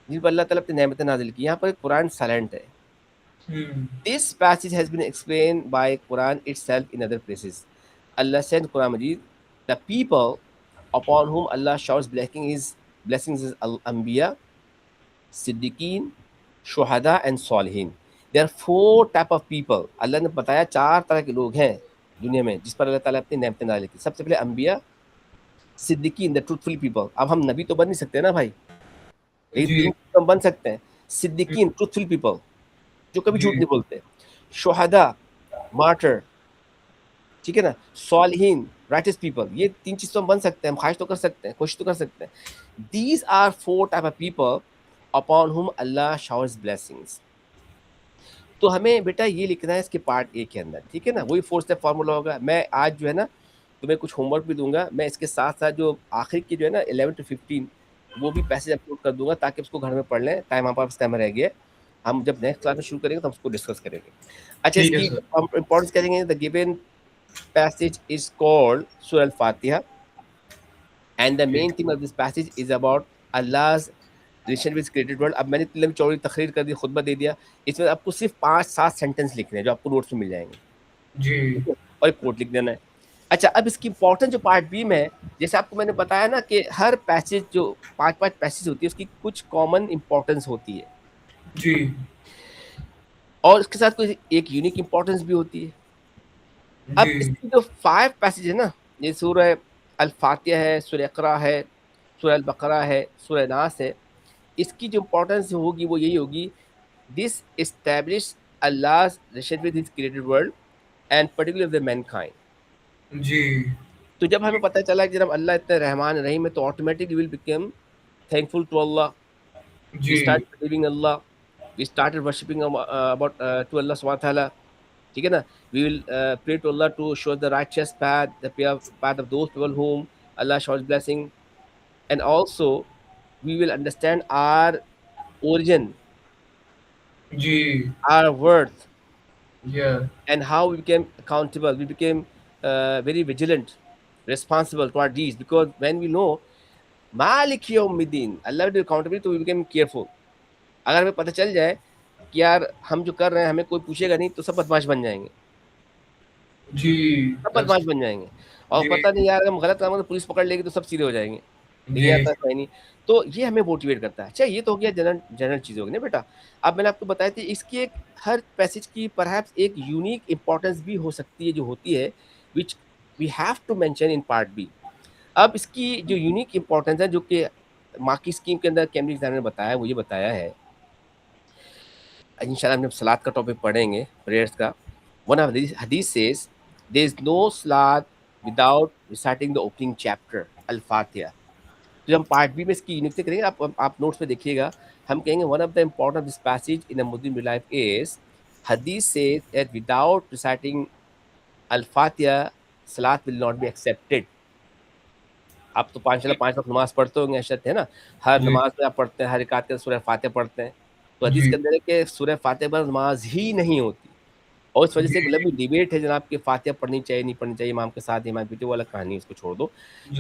जिन पर अल्लाह ताला अपनी नेमतें नाजिल की। यहाँ पर कुरान साइलेंट है। Hmm this passage has been explained by Quran itself in other places. Allah said Quran Majeed, the people upon whom Allah showers blessings is al-anbiya, siddiqin, shuhada and salihin. There are 4 type of people. Allah ने बताया 4 तरह के लोग हैं दुनिया में जिस पर अल्लाह ताला अपनी नेमतें नाजिल की। सबसे पहले अंबिया, सिद्दीकीन द ट्रूथफुल पीपल। अब हम नबी तो बन नहीं सकते ना भाई, लेकिन जी 3 चीज़ हम बन सकते हैं। सिद्दीकीन ट्रूथफुल पीपल जो कभी झूठ जी नहीं बोलते, शुहदा मार्टर, ठीक है ना, सालिहीन राइटियस पीपल। ये 3 चीज़ तो हम बन सकते हैं, हम ख्वाहिश तो कर सकते हैं, कोशिश तो कर सकते हैं। These are 4 type of people upon whom Allah showers blessings. तो हमें बेटा ये लिखना है इसके पार्ट ए के अंदर, ठीक है ना, वही 4 स्टेप फार्मूला होगा। मैं आज जो है ना तुम्हें कुछ होमवर्क भी दूंगा, मैं इसके साथ साथ जो आखिर की जो है ना 11 to 15 वो भी पैसेज अपलोड कर दूंगा, ताकि उसको घर में पढ़ लें। टाइम हमारे पास टाइम रह गया है, हम जब नेक्स्ट क्लास में शुरू करेंगे तो हम उसको डिस्कस करेंगे। अच्छा, ठीक है इसकी सर। हम इंपॉर्टेंस करेंगे। The given passage is called Surah Al-Fatiha, and the ठीक main theme of this passage is about Allah's relation with created world. अब मैंने इतनी लंबी चौड़ी तकरीर कर दी, खुतबा दे दिया, इसमें आपको सिर्फ 5-7 सेंटेंस लिखने हैं जो आपको नोट्स में मिल जाएंगे, जी ठीक है, और एक कोट लिख देना है। अच्छा, अब इसकी इंपॉर्टेंट जो पार्ट बी में है, जैसे आपको मैंने बताया ना कि हर पैसेज जो 5-5 पैसेज होती है उसकी कुछ कॉमन इंपॉर्टेंस होती है, जी और इसके साथ कोई एक यूनिक इंपॉर्टेंस भी होती है। अब जी इसकी जो 5 पैसेज है ना, ये सूरह अल फातिहा है, सूरह इक़रा है, सूरह अल बकरा है, सूरह नास है, इसकी जो इंपॉर्टेंस होगी वो यही होगी, दिस एस्टैब्लिश अल्लाह's relationship with his created world and particularly with mankind। जी तो जब हमें पता चला कि जब अल्लाह इतना रहमान रहीम है, तो automatically will become thankful to Allah. We जी start believing Allah, we started worshipping about to Allah सुब्हानहू व तआला, ठीक है ना। We will pray to Allah to show the righteous path, the path of those people whom Allah showers blessing, and also we will understand our origin, जी our worth, या and how we became accountable. We became very vigilant, responsible to our deeds, because when we know Malik Yawmiddin, Allah will be accountable, तो we became careful। अगर हमें पता चल जाए कि यार हम जो कर रहे हैं हमें कोई पूछेगा नहीं, तो सब बदमाश बन जाएंगे, जी सब that's बदमाश बन जाएंगे। और जी पता नहीं यार हम गलत काम करें तो पुलिस पकड़ लेगी, तो सब सीधे हो जाएंगे, लेकिन जी यार ऐसा है नहीं। तो ये हमें मोटिवेट करता है। अच्छा, ये तो हो गया जनरल जनरल चीज़ हो गई ना बेटा। अब मैंने आपको बताया थी इसकी एक, हर पैसेज की परहैप्स एक यूनिक इंपॉर्टेंस भी हो सकती है, जो होती है, which we have to mention in part B. अब इसकी जो यूनिक इंपॉर्टेंस है, जो कि मार्की स्कीम के अंदर कैम्ब्रिज एग्जामिनर ने बताया, वो ये बताया है, इंशाल्लाह हम जब सलात का टॉपिक पढ़ेंगे, प्रेयर्स का, One of these hadith says, there is no salat without reciting the opening chapter, Al-Fatiha. तो जब हम पार्ट बी में इसकी यूनिटी करेंगे, आप नोट्स में देखिएगा, हम कहेंगे one of the important of this passage in a Muslim life is hadith says that without reciting Al-Fatiha, salat will not be accepted. आप तो पाँच वक्त नमाज पढ़ते होंगे, ऐसा है ना, हर जी नमाज में आप पढ़ते हैं, हर रिकात के सूरह फातिहा पढ़ते हैं, तो हदीस जी के अंदर है कि सूरह फातिहा पर नमाज ही नहीं होती, और इस वजह से एक जी लंबी डिबेट है जनाब कि फातिहा पढ़नी चाहिए नहीं पढ़नी चाहिए इमाम के साथ, इमाम पीछे वाला कहानी, उसको छोड़ दो।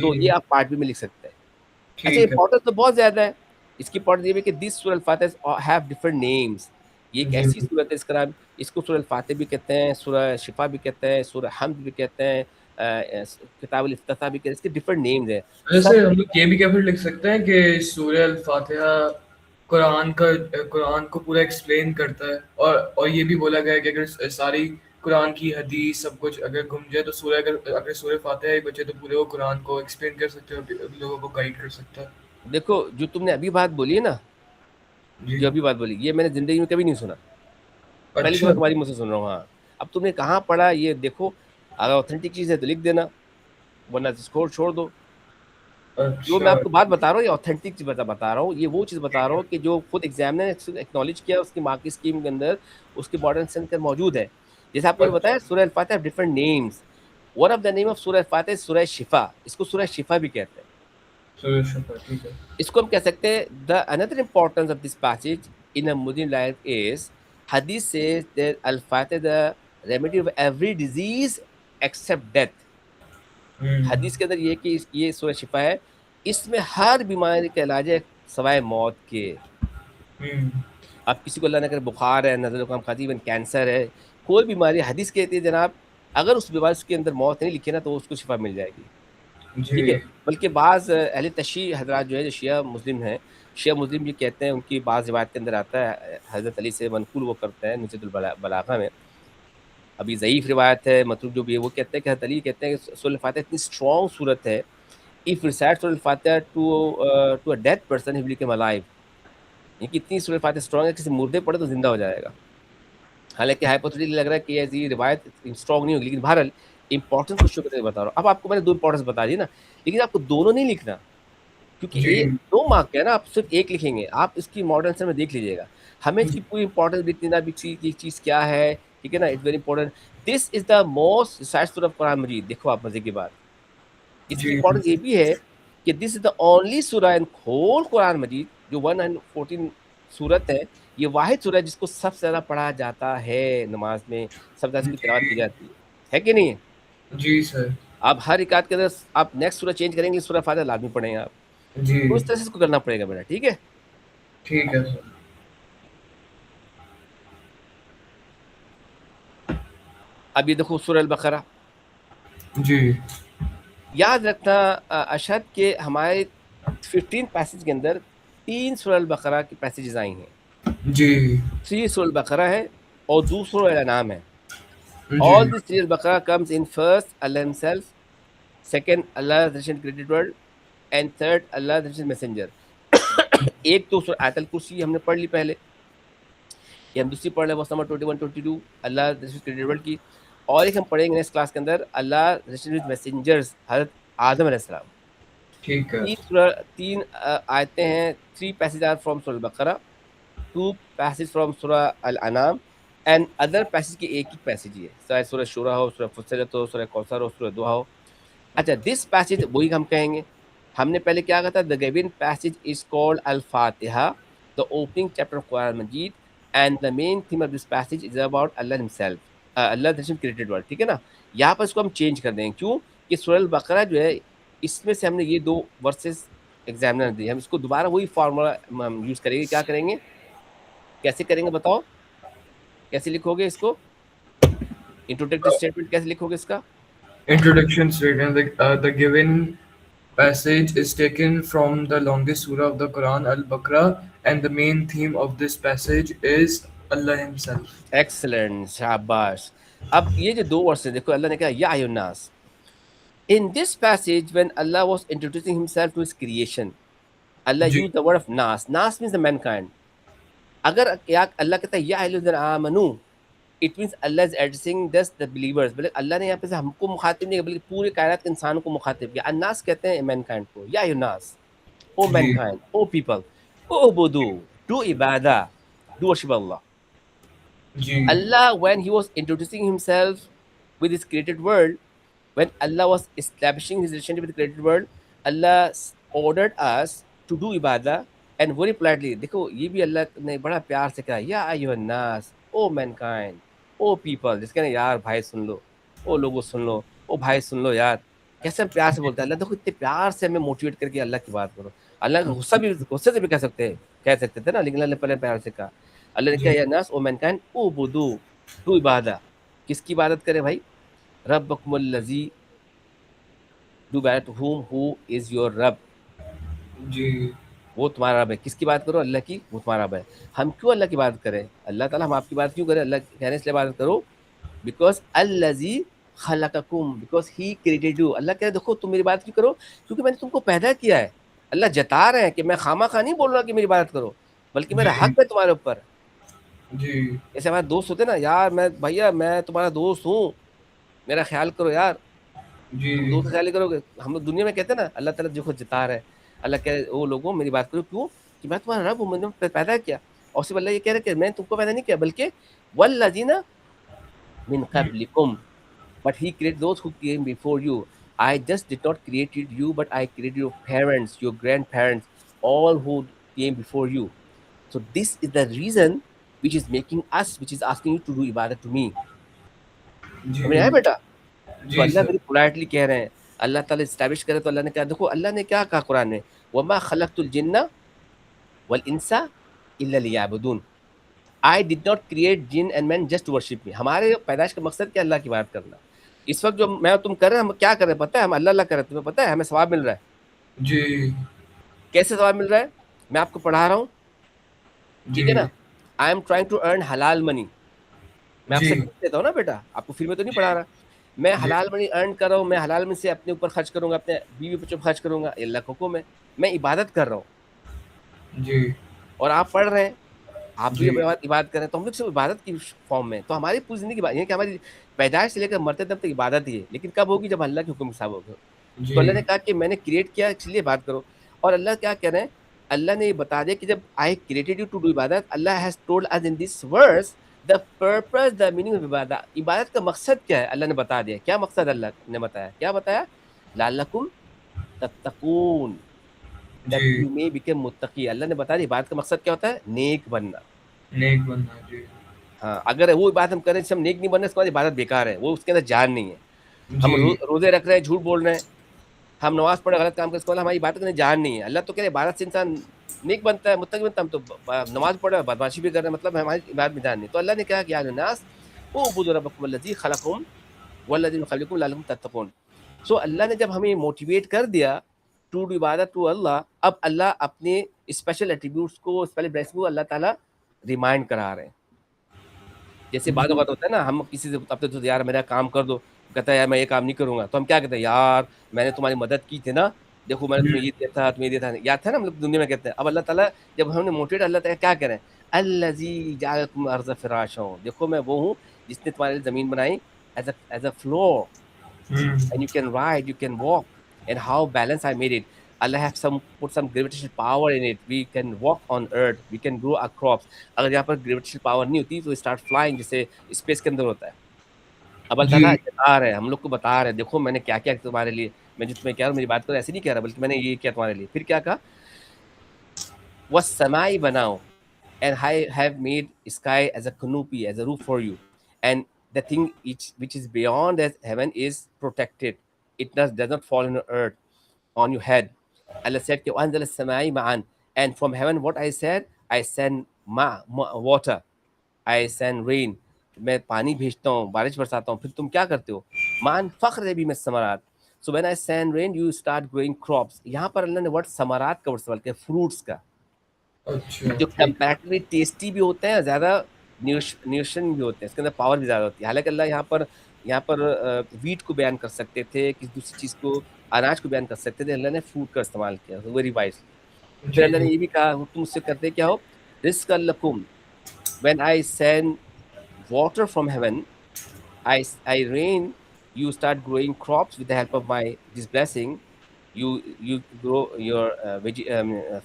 तो ये जी आप पार्ट बी में लिख सकते हैं। अच्छा, ठीक है। इंपॉर्टेंस तो बहुत ज़्यादा है, इसकी इंपॉर्टेंस ये है कि दिस सूरह अल-फातिहा हैव डिफरेंट नेम्स। ये एक जी ऐसी सूरत है, इसका नाम, इसको सूरह अल-फातिहा भी कहते हैं, सूरह शिफा भी कहते हैं, सूरह हम्द भी कहते हैं, किताब अल-इफ्तिताह भी कहते हैं, इसके डिफरेंट नेम्स हैं। वैसे सब हम लोग ये भी क्या फिर लिख सकते हैं कि सूरह अल-फातिहा कुरान को पूरा एक्सप्लेन करता है, और ये भी बोला गया है कि अगर सारी कुरान की हदीस सब कुछ अगर घूम जाए तो अगर अगर सूरह फातिहा ही बचे तो पूरे वो कुरान को एक्सप्लेन कर सकते हैं और लोगों को गाइड कर सकता है। देखो, जो तुमने अभी बात बोली है ना, जी। जो अभी बात बोली, ये मैंने ज़िंदगी में कभी नहीं सुना, पहली अच्छा। दफ़ा तुम्हारी मुँह से सुन रहा हूँ। हाँ, अब तुमने कहाँ पढ़ा ये देखो, अगर ऑथेंटिक चीज़ है तो लिख देना, वरना इसको छोड़ दो। जो मैं अच्छा। आपको बात बता रहा हूँ, ये ऑथेंटिक चीज़ बता रहा हूँ, ये वो चीज़ बता रहा हूँ कि जो खुद एग्जामिनर ने एक्नॉलेज किया, उसकी मार्क स्कीम के अंदर उसके बॉर्डर सेंटर मौजूद है। जैसे आपको मैंने बताया, अच्छा। Surah Al-Fatiha different names, one of the name of surah Al-Fatiha सूरह शिफा, इसको सूरह शिफा भी कहते हैं। सूरह शिफा, ठीक है। इसको हम कह सकते हैं, the another importance of this passage in a Muslim life is, hadith says that Al-Fatiha the remedy of every disease except death. Hmm. हदीस के अंदर ये कि ये सूरह शिफा है, इसमें हर बीमारी का इलाज है सवाए मौत के। हम्म। अब किसी को अल्लाह न करे बुखार है, नज़र ज़ुकाम खांसी, इवन कैंसर है, कोई बीमारी, हदीस कहती है जनाब, अगर उस बीमारी के अंदर मौत नहीं लिखी ना, तो उसको शिफा मिल जाएगी। ठीक है? जी बल्कि बाज़ अहले तशय्युअ हज़रात जो है, जो शिया मुस्लिम हैं, शिया मुस्लिम ये कहते हैं, उनकी बाज़ रिवायत के अंदर आता है, हज़रत अली से मनक़ूल वो करते हैं नुज़हतुल बलाग़ा में। अभी ज़ईफ़ रिवायत है, मतरूक जो भी है, वो कहते हैं कि हज़रत अली कहते हैं कि सूरह फातिहा इतनी स्ट्रॉन्ग सूरत है, if recite surah Fatiha to a dead person, he will become alive. ये कितनी सूरह फातिहा स्ट्रॉन्ग है, किसी मुर्दे पड़े तो ज़िंदा हो जाएगा। हालाँकि हाइपोथेटिकली लग रहा है कि ऐसी रिवायत स्ट्रॉन्ग नहीं होगी, लेकिन बहरहाल इम्पोर्टेंस को शो करके बता रहा हूँ। अब आपको मैंने 2 इम्पोर्टेंस बता दी ना, लेकिन आपको दोनों नहीं लिखना, क्योंकि जी ये 2 मार्क का है ना, आप सिर्फ़ 1 लिखेंगे। आप इसकी मॉडर्न आंसर में देख लीजिएगा। हमें इसकी पूरी इम्पोर्टेंस लिख देना, ये चीज़ क्या है, ठीक है ना? It's very important. This is the most recited सूरह ऑफ कुरान मजीद। देखो आप मज़े की बात। इसकी जी इम्पोर्टेंस ये भी है कि दिस इज़ द ओनली सूरह इन होल कुरान मजीद, जो 114 सूरत है, ये वाहिद सूरह है जिसको सबसे ज़्यादा पढ़ा जाता है नमाज़ में, सबसे ज़्यादा इसकी तिलावत की जी जाती है। है कि नहीं है? जी सर। आप हर रिकात के अंदर आप नेक्स्ट सूरह चेंज करेंगे, सूरह फातिहा लाज़मी पढ़ेंगे आप। जी तो इस तरह से इसको करना पड़ेगा बेटा, ठीक है? ठीक है सर। अब ये देखो सूरह अल-बक़रा, जी याद रखना अशहद के हमारे 15 पैसेज के अंदर 3 सूरह अल-बक़रा के पैसेजेज़ आई हैं। जी 3 सूरह अल-बक़रा है और दूसरा अल-अनाम है। जी All these 3 al-Baqarah comes in first Allah himself, second Allah the created world, and third Allah the messenger. एक तो सूरह आयतल कुर्सी हमने पढ़ ली पहले, ये हम दूसरी पढ़ रहे हैं, verse number 21, 22 Allah the created world की, और एक हम पढ़ेंगे नेक्स्ट क्लास के अंदर अल्लाह द मैसेंजर्स हज़रत आदम अलैहिस्सलाम। ठीक है। 3 आयतें हैं, 3 पैसेज आर फ्रॉम सूरह अल-बक़रा, 2 पैसेज फ्रॉम सूरह अल-अनाम, एंड अदर पैसेज की एक ही पैसेज ही है, चाहे सूरह शूरा हो, सूरह फुस्सिलत हो, सूरह कौसर हो, सूरह दुहा हो। अच्छा, दिस पैसेज वही हम कहेंगे। हमने पहले क्या कहा था, the given passage is called Al-Fatiha, the opening chapter of Quran Majeed, and the main theme of this passage is about Allah himself, Allah the created world, ठीक है ना? यहाँ पर इसको हम चेंज कर देंगे, क्यों कि सूरह अल-बक़रा जो है, इसमें से हमने ये 2 वर्सेस एग्जामिनर दिए, हम इसको दोबारा वही फार्मूला हम यूज़ करेंगे। क्या करेंगे, कैसे करेंगे बताओ? कैसे लिखोगे इसको? इंट्रोडक्टरी स्टेटमेंट कैसे लिखोगे इसका? Introduction statement: the given passage is taken from the longest surah of the Quran, Al-Baqarah, and the main theme of this passage is Allah Himself. Excellent, शाबाश। अब ये जो 2 वर्स हैं, देखो अल्लाह ने कहा या अय्युन्नास। In this passage when Allah was introducing himself to his creation, Allah जी used the word of nas. Nas means the Mankind. अगर क्या अल्लाह कहता है या अय्युहल्लज़ीना आमनू, it means Allah is addressing दस द बिलीवर्स, बल्कि अल्लाह ने यहाँ पे से हमको मुखातिब नहीं किया बल्कि पूरे कायनात के इंसानों को मुखातिब किया। अन्नास कहते हैं मैनकाइंड को, या युनास, ओ जी मैनकाइंड, ओ पीपल, ओ बुदू, do ibadah, do worship Allah. जी Allah, when he was introducing himself with his created world, when Allah was establishing his relationship with the created world, Allah ordered us to do ibadah and very politely. देखो ये भी अल्लाह ने बड़ा प्यार से कहा, या अय्युहन्नास, ओ मैनकाइंड, ओ पीपल, जिसके ना यार भाई सुन लो, ओ लोगों सुन लो, ओ भाई सुन लो यार, कैसे हम प्यार से बोलते हैं। अल्लाह देखो इतने प्यार से हमें मोटिवेट करके अल्लाह की बात करो। अल्लाह का गुस्से से भी कह सकते थे ना, लेकिन अल्लाह ने पहले प्यार से कहा। अल्लाह ने कहा जी या नास ओ मैनकाइंड ओ बुदू, डू इबादा, किसकी इबादत करे भाई, रब्बकुमुल्लज़ी, डू इबादत हुम हु इज योर रब, जी वो तुम्हारा रब है। किसकी बात करो, अल्लाह की, वो तुम्हारा रब है। हम क्यों अल्लाह की बात करें, अल्लाह ताला हम आपकी बात क्यों करें, अल्लाह कहने इसलिए बात करो, बिकॉज अल्लज़ी खलककुम, because he created you. Allah कह रहे देखो तुम मेरी बात क्यों करो, क्योंकि मैंने तुमको पैदा किया है। अल्लाह जता रहे हैं कि मैं खामा खा नहीं बोल रहा कि मेरी बात करो, बल्कि मेरा जी हक है तुम्हारे ऊपर। जी जैसे हमारे दोस्त होते हैं ना, यार मैं भैया मैं तुम्हारा दोस्त हूँ, मेरा ख्याल करो यार, तुम जी दोस्त का ख्याल नहीं करोगे। हम लोग दुनिया में कहते हैं ना, अल्लाह ताला देखो जता रहा है। अल्लाह कह रहे ओ लोगों मेरी बात करो, क्यों, कि मैं तुम्हारा रब हूँ, मैंने पैदा किया। और सिर्फ अल्लाह ये कह रहा है कि मैंने तुमको पैदा नहीं किया, बल्कि वल्लज़ीना मिन क़ब्लिकुम, but he created those who came before you. I just did not created you, but I created your parents, your grandparents, all who came before you. So this is the reason which is making us, which is asking you to do ibadah to me. जी समझ आया बेटा? तो जी अल्लाह sir very politely कह रहे हैं, अल्लाह ताला establish करे तो अल्लाह ने क्या, देखो अल्लाह ने क्या कहा कुरान में, वमा खलक़तुल जिन्ना वल इंसा इल्ला लियअबुदून। I did not create jinn and man just worship me. हमारे पैदाइश का मकसद क्या, अल्लाह की बात करना। इस वक्त जो मैं और तुम कर रहे हैं, हम क्या कर रहे हैं पता है, हम अल्लाह अल्लाह कर रहे हैं, तुम्हें पता है हमें सवाब मिल रहा है। जी कैसे सवाब मिल रहा है, मैं आपको पढ़ा रहा हूँ, ठीक है जी ना। I am trying to earn halal money, मैं जी आपसे टिप देता हूँ ना बेटा, आपको फ्री में तो नहीं पढ़ा रहा। मैं जी हलाल मनी अर्न कर रहा हूँ, मैं हलाल में से अपने ऊपर खर्च करूंगा, अपने बीवी बच्चों पर खर्च करूंगा, ये अल्लाह का हुक्म है। मैं इबादत कर रहा हूँ जी और आप पढ़ रहे हैं, आप भी जी इबादत कर रहे हैं, तो हम लोग सिर्फ इबादत की फॉर्म में। तो हमारी पूरी जिंदगी ये कि हमारी पैदाइश से लेकर मरते दम तक इबादत ही है, लेकिन कब होगी, जब अल्लाह के हुक्म के साथ होगी। तो अल्लाह ने जी कहा कि मैंने क्रिएट किया इसलिए बात करो। और अल्लाह क्या कह रहे हैं, अल्लाह ने ये बता दिया कि जब I created you to do ibadat, Allah has told us in this verse the purpose the meaning of ibadat. इबादत का मकसद क्या है, अल्लाह ने बता दिया। क्या मकसद अल्लाह ने बताया, क्या बताया, लालकुम तत्तकून, दैट जी you may become muttaqi. Allah ने बता दिया इबादत का मकसद क्या होता है, नेक बनना। नेक बनना जी हाँ, अगर वो इबादत हम करें जिससे हम नेक नहीं बन रहे, उसके बाद इबादत बेकार है, वो उसके अंदर जान नहीं है। हम जी रोजे रख रहे हैं, झूठ बोल रहे हैं, हम नमाज पढ़े, गलत काम कर, इसके बाद हमारी इबादत करने जान नहीं है। अल्लाह तो कह रहे इबादत से इंसान नेक बनता है, मुत्तकी बनता है। हम तो नमाज पढ़ रहे हैं, बदमाशी भी कर रहे हैं, मतलब हमारी इबादत में जान नहीं। तो अल्लाह ने कहा कि या नास उबुदू रब्बकुम अल्लज़ी खलक़कुम वल्लज़ीना मिन क़ब्लिकुम लअल्लकुम तत्तक़ून। सो अल्लाह ने जब हमें मोटिवेट कर दिया टू डू इबादत टू अल्लाह, अब अल्लाह अपने स्पेशल एट्रीब्यूट्स को, स्पेशल ब्लेसिंग को अल्लाह ताला रिमाइंड करा रहे हैं। जैसे बाद जी औक़ात होता है ना, हम किसी से अपने दोस्त, यार मेरा काम कर दो, कहता है यार मैं ये काम नहीं करूँगा, तो हम क्या कहते हैं, यार मैंने तुम्हारी मदद की थी ना, देखो मैंने तुम्हें ये दिया था, तुम्हें ये दिया था, याद था ना, हम लोग दुनिया में कहते हैं। अब अल्लाह ताला जब हमने मोटिवेट, अल्लाह ताला क्या कह रहे हैं, अल्लज़ी जअलकुम अर्ज़ फ़िराशा, देखो मैं वो हूँ जिसने तुम्हारे लिए ज़मीन बनाई as a floor, and you can ride, you can walk, and how balanced I made it. Allah have some put some gravitational power in it. We can walk on earth, we can grow our crops. अगर यहाँ पर gravitational power नहीं होती तो start flying, जैसे space के अंदर होता है। अब अल्लाह ताला जी जता रहे हैं, हम लोग को बता रहे हैं, देखो मैंने क्या क्या तुम्हारे लिए, मैं जो तुम्हें कह रहा हूँ मेरी बात को ऐसे नहीं कह रहा, बल्कि मैंने ये किया तुम्हारे लिए। फिर क्या कहा, वस्समाई बनाओ, and I have made sky as a canopy, as a roof for you. And the thing which is beyond as heaven is protected. It does not fall on the earth, on your head. Allah said, وَأَنزَلَ السَّمَاءِ مَعًا. And from heaven, what I said, I send water, I send rain. मैं पानी भेजता हूँ, बारिश बरसाता हूँ, फिर तुम क्या करते हो, मान फख्र भी मैं समरात। So when I send rain you start growing crops. यहाँ पर अल्लाह ने वर्ड समरात का वर्ड इस्तेमाल किया, फ्रूट्स का, अच्छा जो ठीक कंपैरेटिवली टेस्टी भी होते हैं, ज़्यादा न्यूट्रिशन भी होते हैं, इसके अंदर पावर भी ज़्यादा होती है। हालाँकि अल्लाह यहाँ पर व्हीट को बयान कर सकते थे, किसी दूसरी चीज़ को, अनाज को बयान कर सकते थे, अल्लाह ने फूड का इस्तेमाल किया, वेरी वाइज़। फिर जी अल्लाह ने ये भी कहा, तुम मुझसे करते क्या हो, रिज़्क़न लकुम, when I send water from heaven. I rain. You start growing crops with the help of my this blessing. You grow your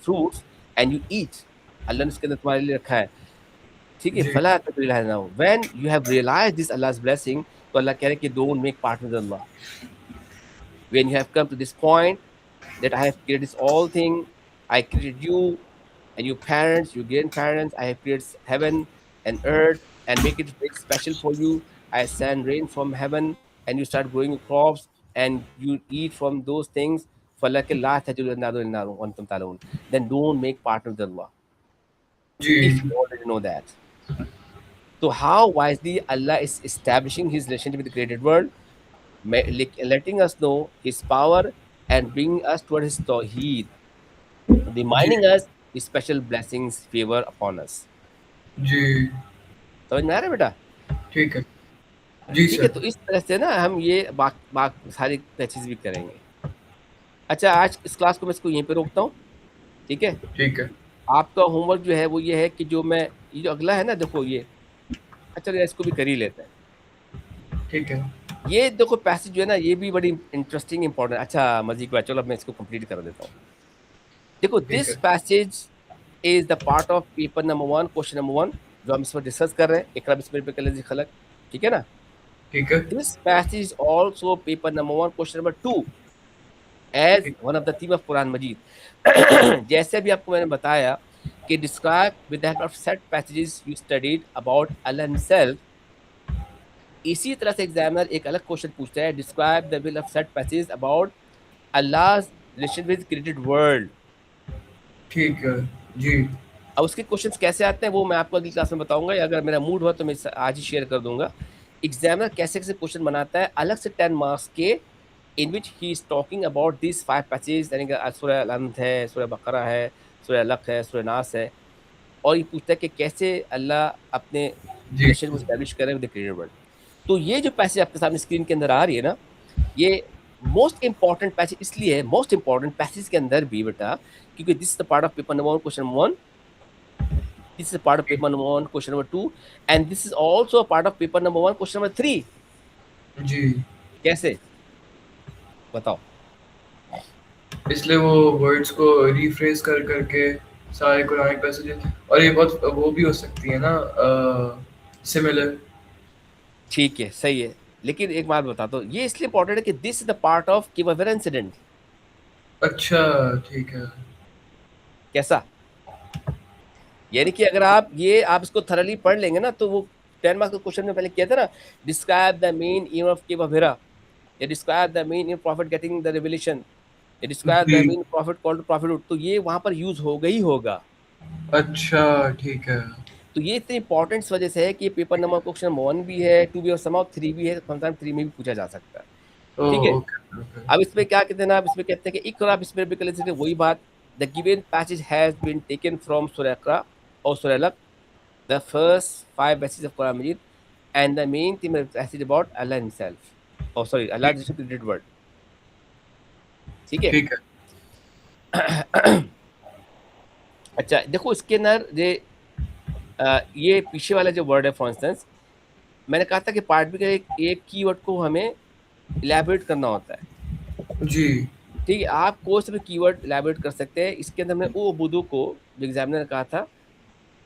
fruits and you eat. अल्लाह ने उसके अंदर तुम्हारे लिए रखा है, ठीक है? जी फला तकरीला now when you have realized this अल्लाह's blessing, तो अल्लाह कह रहे हैं कि don't make part with Allah. When you have come to this point that I have created this all thing, I created you and your parents, your grandparents. I have created heaven and earth and make it very special for you. I send rain from heaven and you start growing your crops and you eat from those things. فَلَكِ لَا تَجُدُ النَّارُ إِلَّا وَأَنْتُمْ تَعْلَمُونَ. Then don't make partner with Allah if ji you already know that. So how wisely Allah is establishing His relationship with the created world, letting us know His power and bringing us toward His Tawheed, ji reminding us His special blessings favor upon us. जी समझ में आ रहा है बेटा? ठीक है जी ठीक है, सर तो इस तरह से ना हम ये बात सारी चीज भी करेंगे. अच्छा, आज इस क्लास को मैं इसको यहीं पे रोकता हूँ. ठीक है, ठीक है आपका होमवर्क जो है वो ये है कि जो मैं ये जो अगला है ना, देखो ये, अच्छा इसको भी कर ही लेते हैं. ठीक है ये देखो पैसेज जो है ना, ये भी बड़ी इंटरेस्टिंग इंपॉर्टेंट. अच्छा मजीद बात, चलो अब मैं इसको कंप्लीट कर देता हूँ. देखो ठीक दिस है passage is the part of paper number 1, question number 1, जो हम इसमें डिस्कस कर रहे हैं. इकरा बिस्मिल्लाह पे कल खलक, ठीक है ना? ठीक है this passage also paper number 1, question number 2 as ठीक one of the theme of Quran Majeed. जैसे भी आपको मैंने बताया कि describe with the help of set passages you studied about Allah himself. इसी तरह से एग्जामिनर एक अलग क्वेश्चन पूछता है, describe the will of set passage about अल्लाह's रिलेशन विद क्रिएटेड वर्ल्ड. ठीक है जी अब उसके क्वेश्चंस कैसे आते हैं वो मैं आपको अगली क्लास में बताऊंगा, या अगर मेरा मूड हुआ तो मैं आज ही शेयर कर दूंगा. एग्जामिनर कैसे कैसे क्वेश्चन बनाता है अलग से 10 मार्क्स के, in which he is talking about this 5 passage, यानी कि सूरह अल-अनफ़ है, सूरह बकरा है, सूरह अलक है, सूरह नास है. और ये पूछता है कि कैसे अल्लाह अपने जी रिलेशन को एस्टैब्लिश करे विद द क्रिएटेड वर्ल्ड. तो ये जो पैसेज आपके सामने स्क्रीन के अंदर आ रही है ना, ये मोस्ट इंपॉर्टेंट पैसेज इसलिए है, मोस्ट इंपॉर्टेंट पैसेज के अंदर भी बेटा, क्योंकि this is the part of paper number 1, question number 1. This is a part of paper number 1, question number 2, and this is also a part of paper number 1, question number 3. जी कैसे बताओ? इसलिए वो words को रिफ्रेज कर करके सारे Quranic passages, और ये बहुत वो भी हो सकती है ना सिमिलर. ठीक है, सही है, लेकिन एक बात बता दो, ये इसलिए इंपॉर्टेंट है कि this is the part of किवर इंसिडेंट. अच्छा ठीक है कैसा? यानी कि अगर आप इसको थरली पढ़ लेंगे ना, तो वो 10 मार्क्स का क्वेश्चन में पहले किया था ना, describe the main aim of किवरा, या describe the main aim prophet getting the revelation, या डिस्क्राइब द जी मेन प्रॉफिट कॉल्ड प्रॉफिट, तो ये वहां पर यूज होगा ही होगा. अच्छा ठीक है तो ये इतनी इंपॉर्टेंट इस वजह से है कि ये पेपर नंबर क्वेश्चन नंबर 1 भी है, 2 भी और सम 3 भी है, समटाइम 3 में भी पूछा जा सकता है. ठीक है, ओके ओके अब इसमें क्या कहते हैं ना, अब इसमें कहते हैं कि इकरा बिस्मिल्लाह रब्बिकल लज़ी, वही बात, the given passage has been taken from Surah Iqra और Surah Alaq, the first 5 verses of Quran Majid, and the main theme of the passage about Allah himself, oh sorry, Allah is the created word. ठीक है. ठीक है अच्छा देखो इसके अंदर ये पीछे वाला जो वर्ड है, फॉर इंस्टेंस मैंने कहा था कि पार्ट बी का एक कीवर्ड को हमें इलैबोरेट करना होता है. जी ठीक है, आप कोई से भी कीवर्ड इलैबोरेट कर सकते हैं. इसके अंदर हमने ओ बुदू को, जो एग्जामिनर ने कहा था,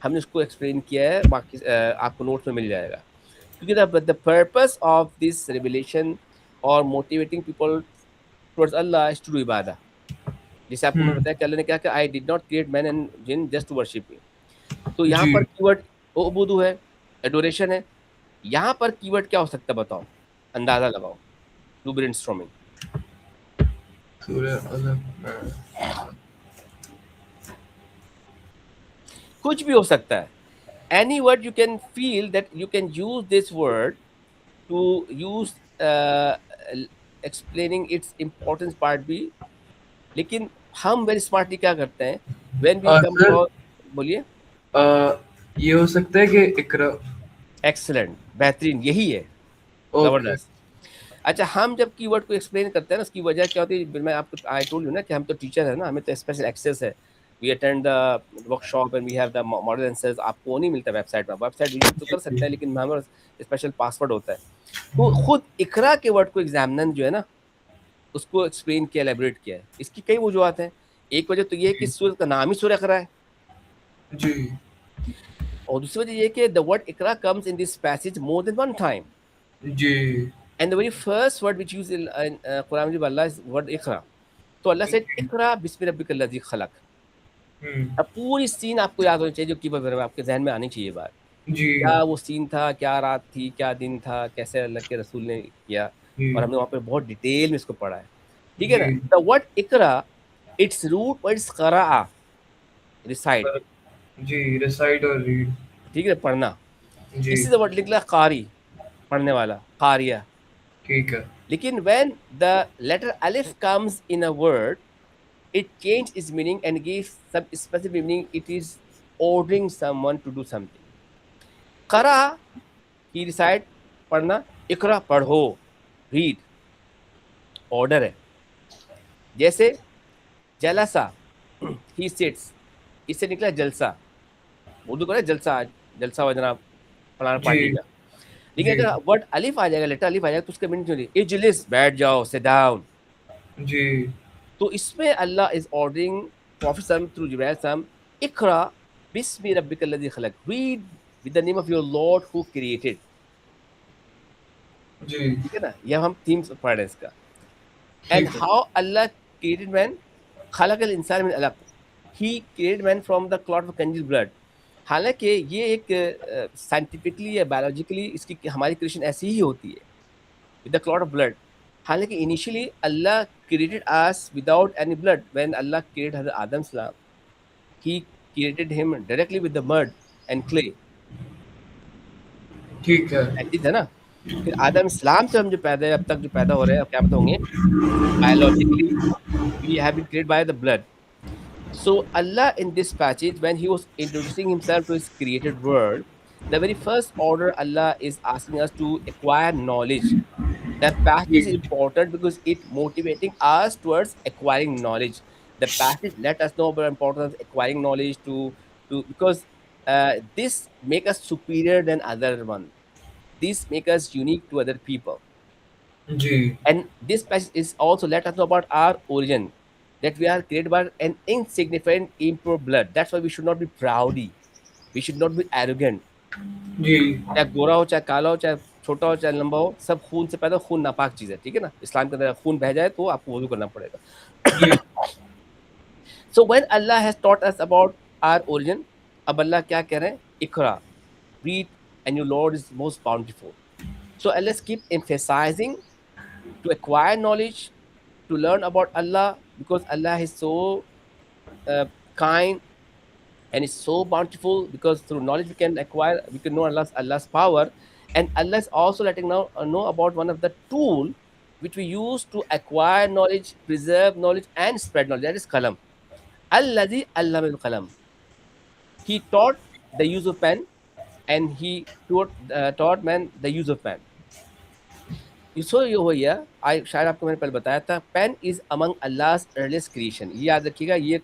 हमने उसको एक्सप्लेन किया है, बाकी आपको नोट्स में मिल जाएगा. क्योंकि the purpose of this revelation और motivating people towards Allah is to do ibadah. जैसे आपको मैं बताया कि अल्लाह ने कहा कि I did not create man and jinn just to worship me. तो यहाँ जी पर कीवर्ड उबुदू है, एडोरेशन है. यहाँ पर कीवर्ड क्या हो सकता है बताओ, अंदाजा लगाओ, डू ब्रेनस्टॉर्मिंग. सूरह अलक कुछ भी हो सकता है. Any word you can feel that you can use this word to use explaining its importance part B. लेकिन हम वेरी स्मार्टली क्या करते हैं, when we come sir to, बोलिए. ये हो सकता है कि इकरा. एक्सेलेंट, बेहतरीन, यही है, ओके जबरदस्त. अच्छा, हम जब कीवर्ड को एक्सप्लेन करते हैं ना, उसकी वजह क्या होती है, मैं आपको आई टोल्ड यू ना कि हम तो टीचर है ना, हमें तो स्पेशल एक्सेस है. We attend the workshop and we have the model answers, आपको नहीं मिलता वेबसाइट में, वेबसाइट विजिट तो जी कर सकते जी हैं लेकिन हमारा स्पेशल पासवर्ड होता है। तो खुद इकरा के वर्ड को एग्जामिनर जो है ना उसको एक्सप्लेन किया, एलेबोरेट किया है। इसकी कई वजूहत हैं। एक वजह तो ये है कि सूरत का नाम ही सूरह इकरा है, जी और दूसरी वजह ये है कि the word iqra comes in this passage more than one time, जी and the very first word which use in Quran Majeed Allah is word iqra. तो अल्लाह सेड इकरा बिस्मि रब्बिकल लज़ी खलक। हम्म, अब पूरी सीन आपको याद होनी चाहिए, जो की आपके जहन में आनी चाहिए बात, जी क्या वो सीन था, क्या रात थी, क्या दिन था, कैसे अल्लाह के रसूल ने किया, और जी हमने वहाँ पे बहुत डिटेल में इसको पढ़ा है। ठीक है ना। जी the word iqra, it's root word is qara, recite. जी रिसाइट और रीड। ठीक है, पढ़ना। जी इसी से वर्ड निकला कारी, पढ़ने वाला, कारिया। ठीक है। लेकिन व्हेन द लेटर अलिफ comes in a word, it changed its meaning and gave some specific meaning. It is ordering someone to do something. करा, he recite, पढ़ना, इकरा पढ़ो, रीड, ऑर्डर है। जैसे जलसा, ही सिट्स, इससे निकला जलसा, उर्दू को ना जलसा, आज जलसा हुआ जनाब फलाना जी पार्टी का। लेकिन जी अगर वर्ड अलिफ आ जाएगा, लेटर अलिफ आ जाएगा, तो उसका मीनिंग चलिए इजलिस, बैठ जाओ, सिट डाउन। जी तो इसमें अल्लाह इज ऑर्डरिंग प्रॉफिट सम थ्रू जिब्राइल सम, इकरा बिस्मि रब्बिकल लज़ी खलक, read with the name of your lord who created. जी ठीक है ना, ये हम थीम्स पढ़ रहे हैं इसका। एंड ठीक है। हाउ अल्लाह क्रिएटेड मैन, खलकल इंसान मिन अलक, he created man from the clot of congealed blood. हालांकि ये एक साइंटिफिकली या बायोलॉजिकली इसकी हमारी क्रिएशन ऐसी ही होती है, with the clot of blood. हालांकि initially Allah created us without any blood. When Allah created Hazrat Adam सलाम, he created him directly with the mud and clay, ठीक है। ऐसी है ना। फिर आदम इस्लाम से हम जो पैदा है, अब तक जो पैदा हो रहे हैं, अब क्या पता होंगे, biologically we have been created by the blood. So Allah in this passage, when he was introducing himself to his created world, the very first order Allah is asking us to acquire knowledge. The passage is जी important because it motivating us towards acquiring knowledge. The passage let us know about the importance of acquiring knowledge to because this make us superior than other one. This make us unique to other people. जी And this passage is also let us know about our origin, that we are created by an insignificant impure blood. That's why we should not be proudy. We should not be arrogant. जी चाहे गोरा हो, चाहे काला हो, चाहे छोटा हो, चाहे लंबा हो, सब खून से पैदा हो, खून नापाक चीज है। ठीक है ना, इस्लाम के अंदर खून बह जाए तो आपको वजू करना जी पड़ेगा। So when Allah has taught us about our origin, अब अल्लाह क्या कह रहे हैं, iqra, read and your lord is most bountiful. So Allah keep emphasizing to acquire knowledge, to learn about Allah, because Allah is so kind and is so bountiful, because through knowledge we can acquire, we can know Allah's power. And Allah is also letting now know about one of the tool which we use to acquire knowledge, preserve knowledge, and spread knowledge. That is qalam. Alladhi allama al-qalam. He taught the use of pen, and he taught man the use of pen. सो ये हो गया, आई शायद आपको मैंने पहले बताया था, pen is among अल्लाह's अर्लीस्ट क्रिएशन। ये याद रखिएगा, ये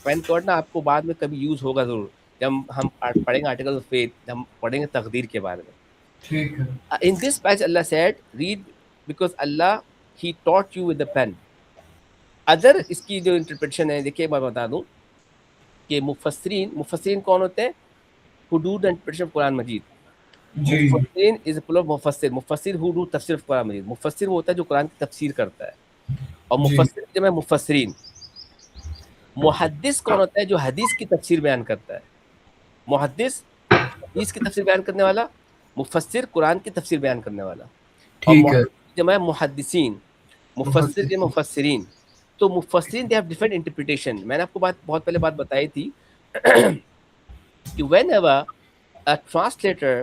पेन का वर्ड ना आपको बाद में कभी यूज होगा जरूर, जब हम पढ़ेंगे आर्टिकल ऑफ फेथ, जब हम पढ़ेंगे तकदीर के बारे में। ठीक है। In this passage Allah said read because Allah he taught you with the pen. Other इसकी जो इंटरप्रिटेशन है, देखिए मैं बता दूं कि मुफस्सिरीन कौन होते हैं, who do the interpretation of Quran Majeed. जी mufassirin is plural mufassir, mufassir who do tafsir of Quran Majeed. मुफस्सिर वो होता है जो कुरान की तफसीर करता है, और जी मुफस्सिर जब है मुफस्सिरीन। मुहद्दिस कौन होता है, जो हदीस की तफसीर बयान करता है। मुहद्दिस हदीस की तफसीर बयान करने वाला, मुफस्सिर कुरान की तफसीर बयान करने वाला। और ठीक है। जब है मुहद्दिसीन, मुफस्सिर के मुहद्दिस। मुफस्सिरीन। तो मुफस्सिरीन दे हैव डिफरेंट इंटरप्रिटेशन। मैंने आपको बहुत पहले बात बताई थी कि whenever a translator,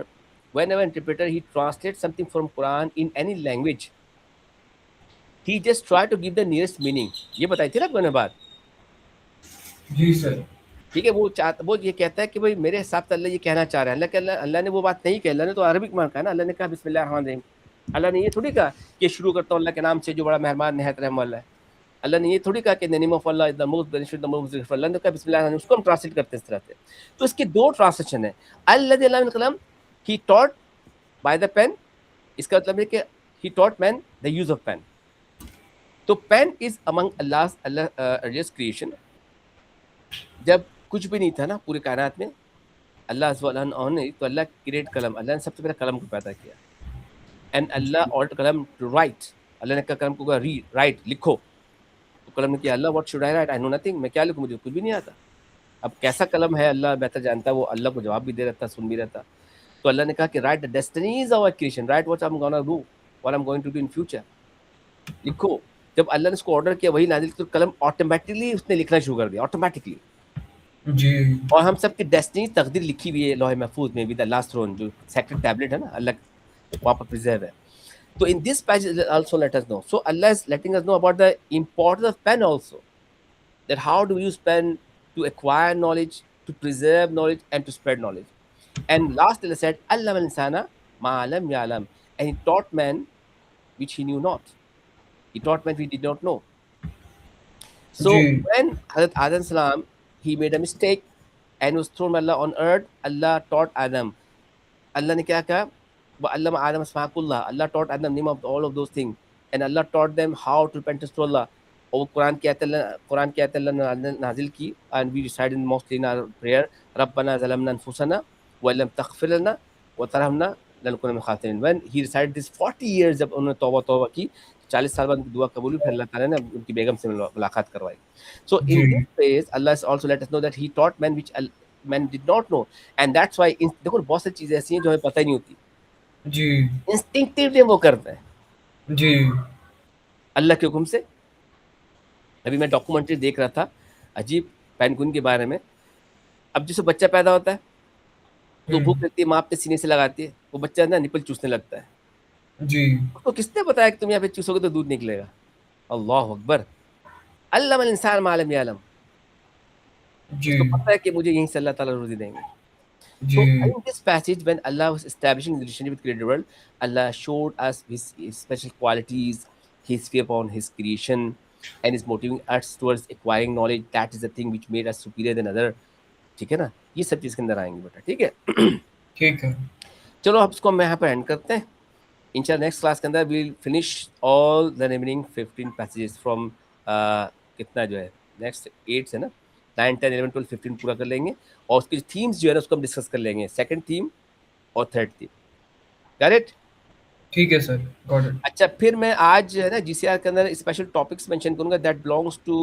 whenever interpreter, he translates something from Quran in any language, he just try to give the nearest meaning. ये बताई थी ना आपको मैंने बात। जी सर। ठीक है, वो ये कहता है कि भाई मेरे हिसाब से अल्लाह ये कहना चाह रहा है। अल्लाह ने वो बात नहीं कही, अल्लाह ने तो अरबिक में कहा ना। अल्लाह ने कहा बिस्मिल्लाहिर्रहमानिर्रहीम। अल्लाह ने ये थोड़ी कहा कि शुरू करता हूँ अल्लाह के नाम से जो बड़ा मेहरबान निहायत रहम वाला है। अल्लाह ने ये थोड़ी कहा कि the name of Allah is the most benefit the most benefit, Allah ने कहा बिस्मिल्लाह, उसको हम ट्रांसलेट करते हैं इस तरह से। तो इसके दो ट्रांसलेशन है, अल्लज़ी अल्लाम कलम, he taught by the pen, इसका मतलब है कि he taught man the use of pen. तो pen is among Allah earliest creation. जब कुछ भी नहीं था ना पूरे कायनात में, अल्लाह ने तो अल्लाह क्रिएट कलम, अल्लाह ने सबसे पहले कलम को पैदा किया। एंड अल्लाह ऑर्डर कलम टू राइट, अल्लाह ने कहा कलम को रीड, राइट, लिखो। तो कलम ने किया, Allah what should I write, I know nothing, मैं क्या लिखूं, मुझे कुछ भी नहीं आता। अब कैसा कलम है अल्लाह बेहतर जानता है, वो अल्लाह को जवाब भी दे रहा था, सुन भी रहा था। तो अल्लाह ने कहा कि write the destinies of our creation, write what I am gonna do, what I am going to do in future, लिखो। जब अल्लाह ने उसको ऑर्डर किया वही नाजिल, तो कलम ऑटोमेटिकली उसने लिखना शुरू कर दिया, ऑटोमेटिकली। जी और हम सबकी डेस्टिनी तकदीर लिखी हुई है लोहे महफूज में, विद द लास्ट थ्रोन, जो सेक्रेट टैबलेट है ना, अल्लाह वहाँ पर प्रिजर्व है। So in this passage also let us know. So Allah is letting us know about the importance of pen also. That how do we use pen to acquire knowledge, to preserve knowledge, and to spread knowledge. And last Allah said, Allah al-insana ma'alam ya'lam. And he taught man which he knew not. He taught man which he did not know. Ji So when Hazrat Adam salam, he made a mistake and was thrown by Allah on earth, Allah taught Adam. Allah ने क्या कहा, وَعَلَّمَ آدَمَ أَسْمَاءَ كُلَّهَا, Allah taught Adam name of all of those things, and Allah taught them how to repent to Allah. और कुरान की आयत अल्लाह ने नाजिल की, and we recited mostly in our prayer, رَبَّنَا ظَلَمْنَا أَنفُسَنَا وَإِن لَّمْ تَغْفِرْ لَنَا وَتَرْحَمْنَا لَنَكُونَنَّ مِنَ الْخَاسِرِينَ। When he recited this 40 years, जब उन्होंने तौबा की, 40 साल बाद उनकी दुआ कबूल हुई, फिर अल्लाह ताला ने उनकी बेगम से मुलाकात करवाई। So ji in this phase, Allah has also let us know that He taught men which men did not know, and that's why देखो बहुत सारी चीजें ऐसी हैं जो हमें पता ही नहीं होती, जी इंस्टिंक्टिवली वो करते हैं जी अल्लाह के हुक्म से। अभी मैं डॉक्यूमेंट्री देख रहा था अजीब पेंगुइन के बारे में। अब जैसे बच्चा पैदा होता है तो भूख लगती है, माँ अपने सीने से लगाती है, वो बच्चा ना निपल चूसने लगता है। जी उसको किसने बताया कि तुम यहाँ पे चूसोगे तो दूध निकलेगा? अल्लाह अकबर। अल्लमल इंसान मा लम यअलम, जी उसको पता है कि मुझे यहीं से अल्लाह ताला रोजी देंगे। जी So in this passage, when Allah was establishing the relationship with created world, Allah showed us his special qualities, his fear upon his creation, and is motivating us towards acquiring knowledge. That is the thing which made us superior than other. ठीक है ना? ये सब चीज के अंदर आएंगे बेटा, ठीक है? ठीक है चलो अब इसको हम यहाँ पर एंड करते हैं। इंशाल्लाह नेक्स्ट क्लास के अंदर we'll finish all the remaining 15 passages from कितना जो है नेक्स्ट 8 से ना 9 10 11 12 15 पूरा कर लेंगे, और उसकी थीम्स जो है ना उसको हम डिस्कस कर लेंगे, सेकंड थीम और थर्ड थीम। करेक्ट? ठीक है सर, गॉट इट। अच्छा, फिर मैं आज जो है ना जीसीआर के अंदर स्पेशल टॉपिक्स मेंशन करूंगा दैट बिलोंग्स टू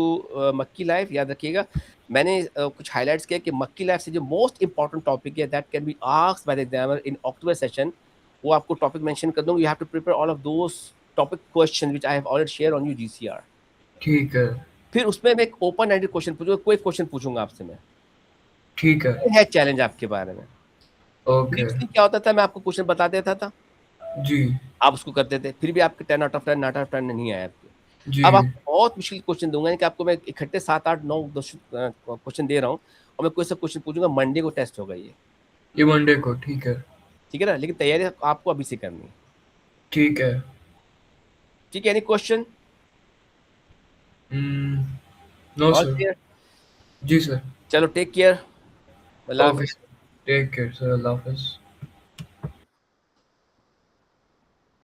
मक्की लाइफ। याद रखिएगा, मैंने कुछ हाइलाइट्स किया कि मक्की लाइफ से जो मोस्ट इंपॉर्टेंट टॉपिक है that can be asked by the examiner in October session, वो आपको टॉपिक मेंशन कर दूंगा। You have to prepare all of those topic question which I have already share on you GCR. ठीक है फिर उसमें मैं एक ओपन एंडेड क्वेश्चन पूछूंगा, कोई क्वेश्चन पूछूंगा आपसे मैं, ठीक है। ये है चैलेंज आपके बारे में। ओके प्रीवियसली क्या होता था, मैं आपको क्वेश्चन बता देता था, जी आप उसको करते थे, फिर भी आपके 10 आउट ऑफ 10 9 आउट ऑफ 10 नहीं आया आपके। जी अब आपको बहुत मुश्किल क्वेश्चन दूंगा, यानी कि आपको मैं इकट्ठे 7 8 9 10 क्वेश्चन दे रहा हूँ, और मैं कोई सा क्वेश्चन पूछूंगा। मंडे को टेस्ट होगा ये मंडे को, ठीक है। ठीक है ना? लेकिन तैयारी आपको अभी से करनी है, ठीक है। ठीक है? Any question? No all sir. Clear? जी सर। चलो टेक केयर, अल्लाह ओके हाफिज। Sir, take care sir, Allah हाफिज।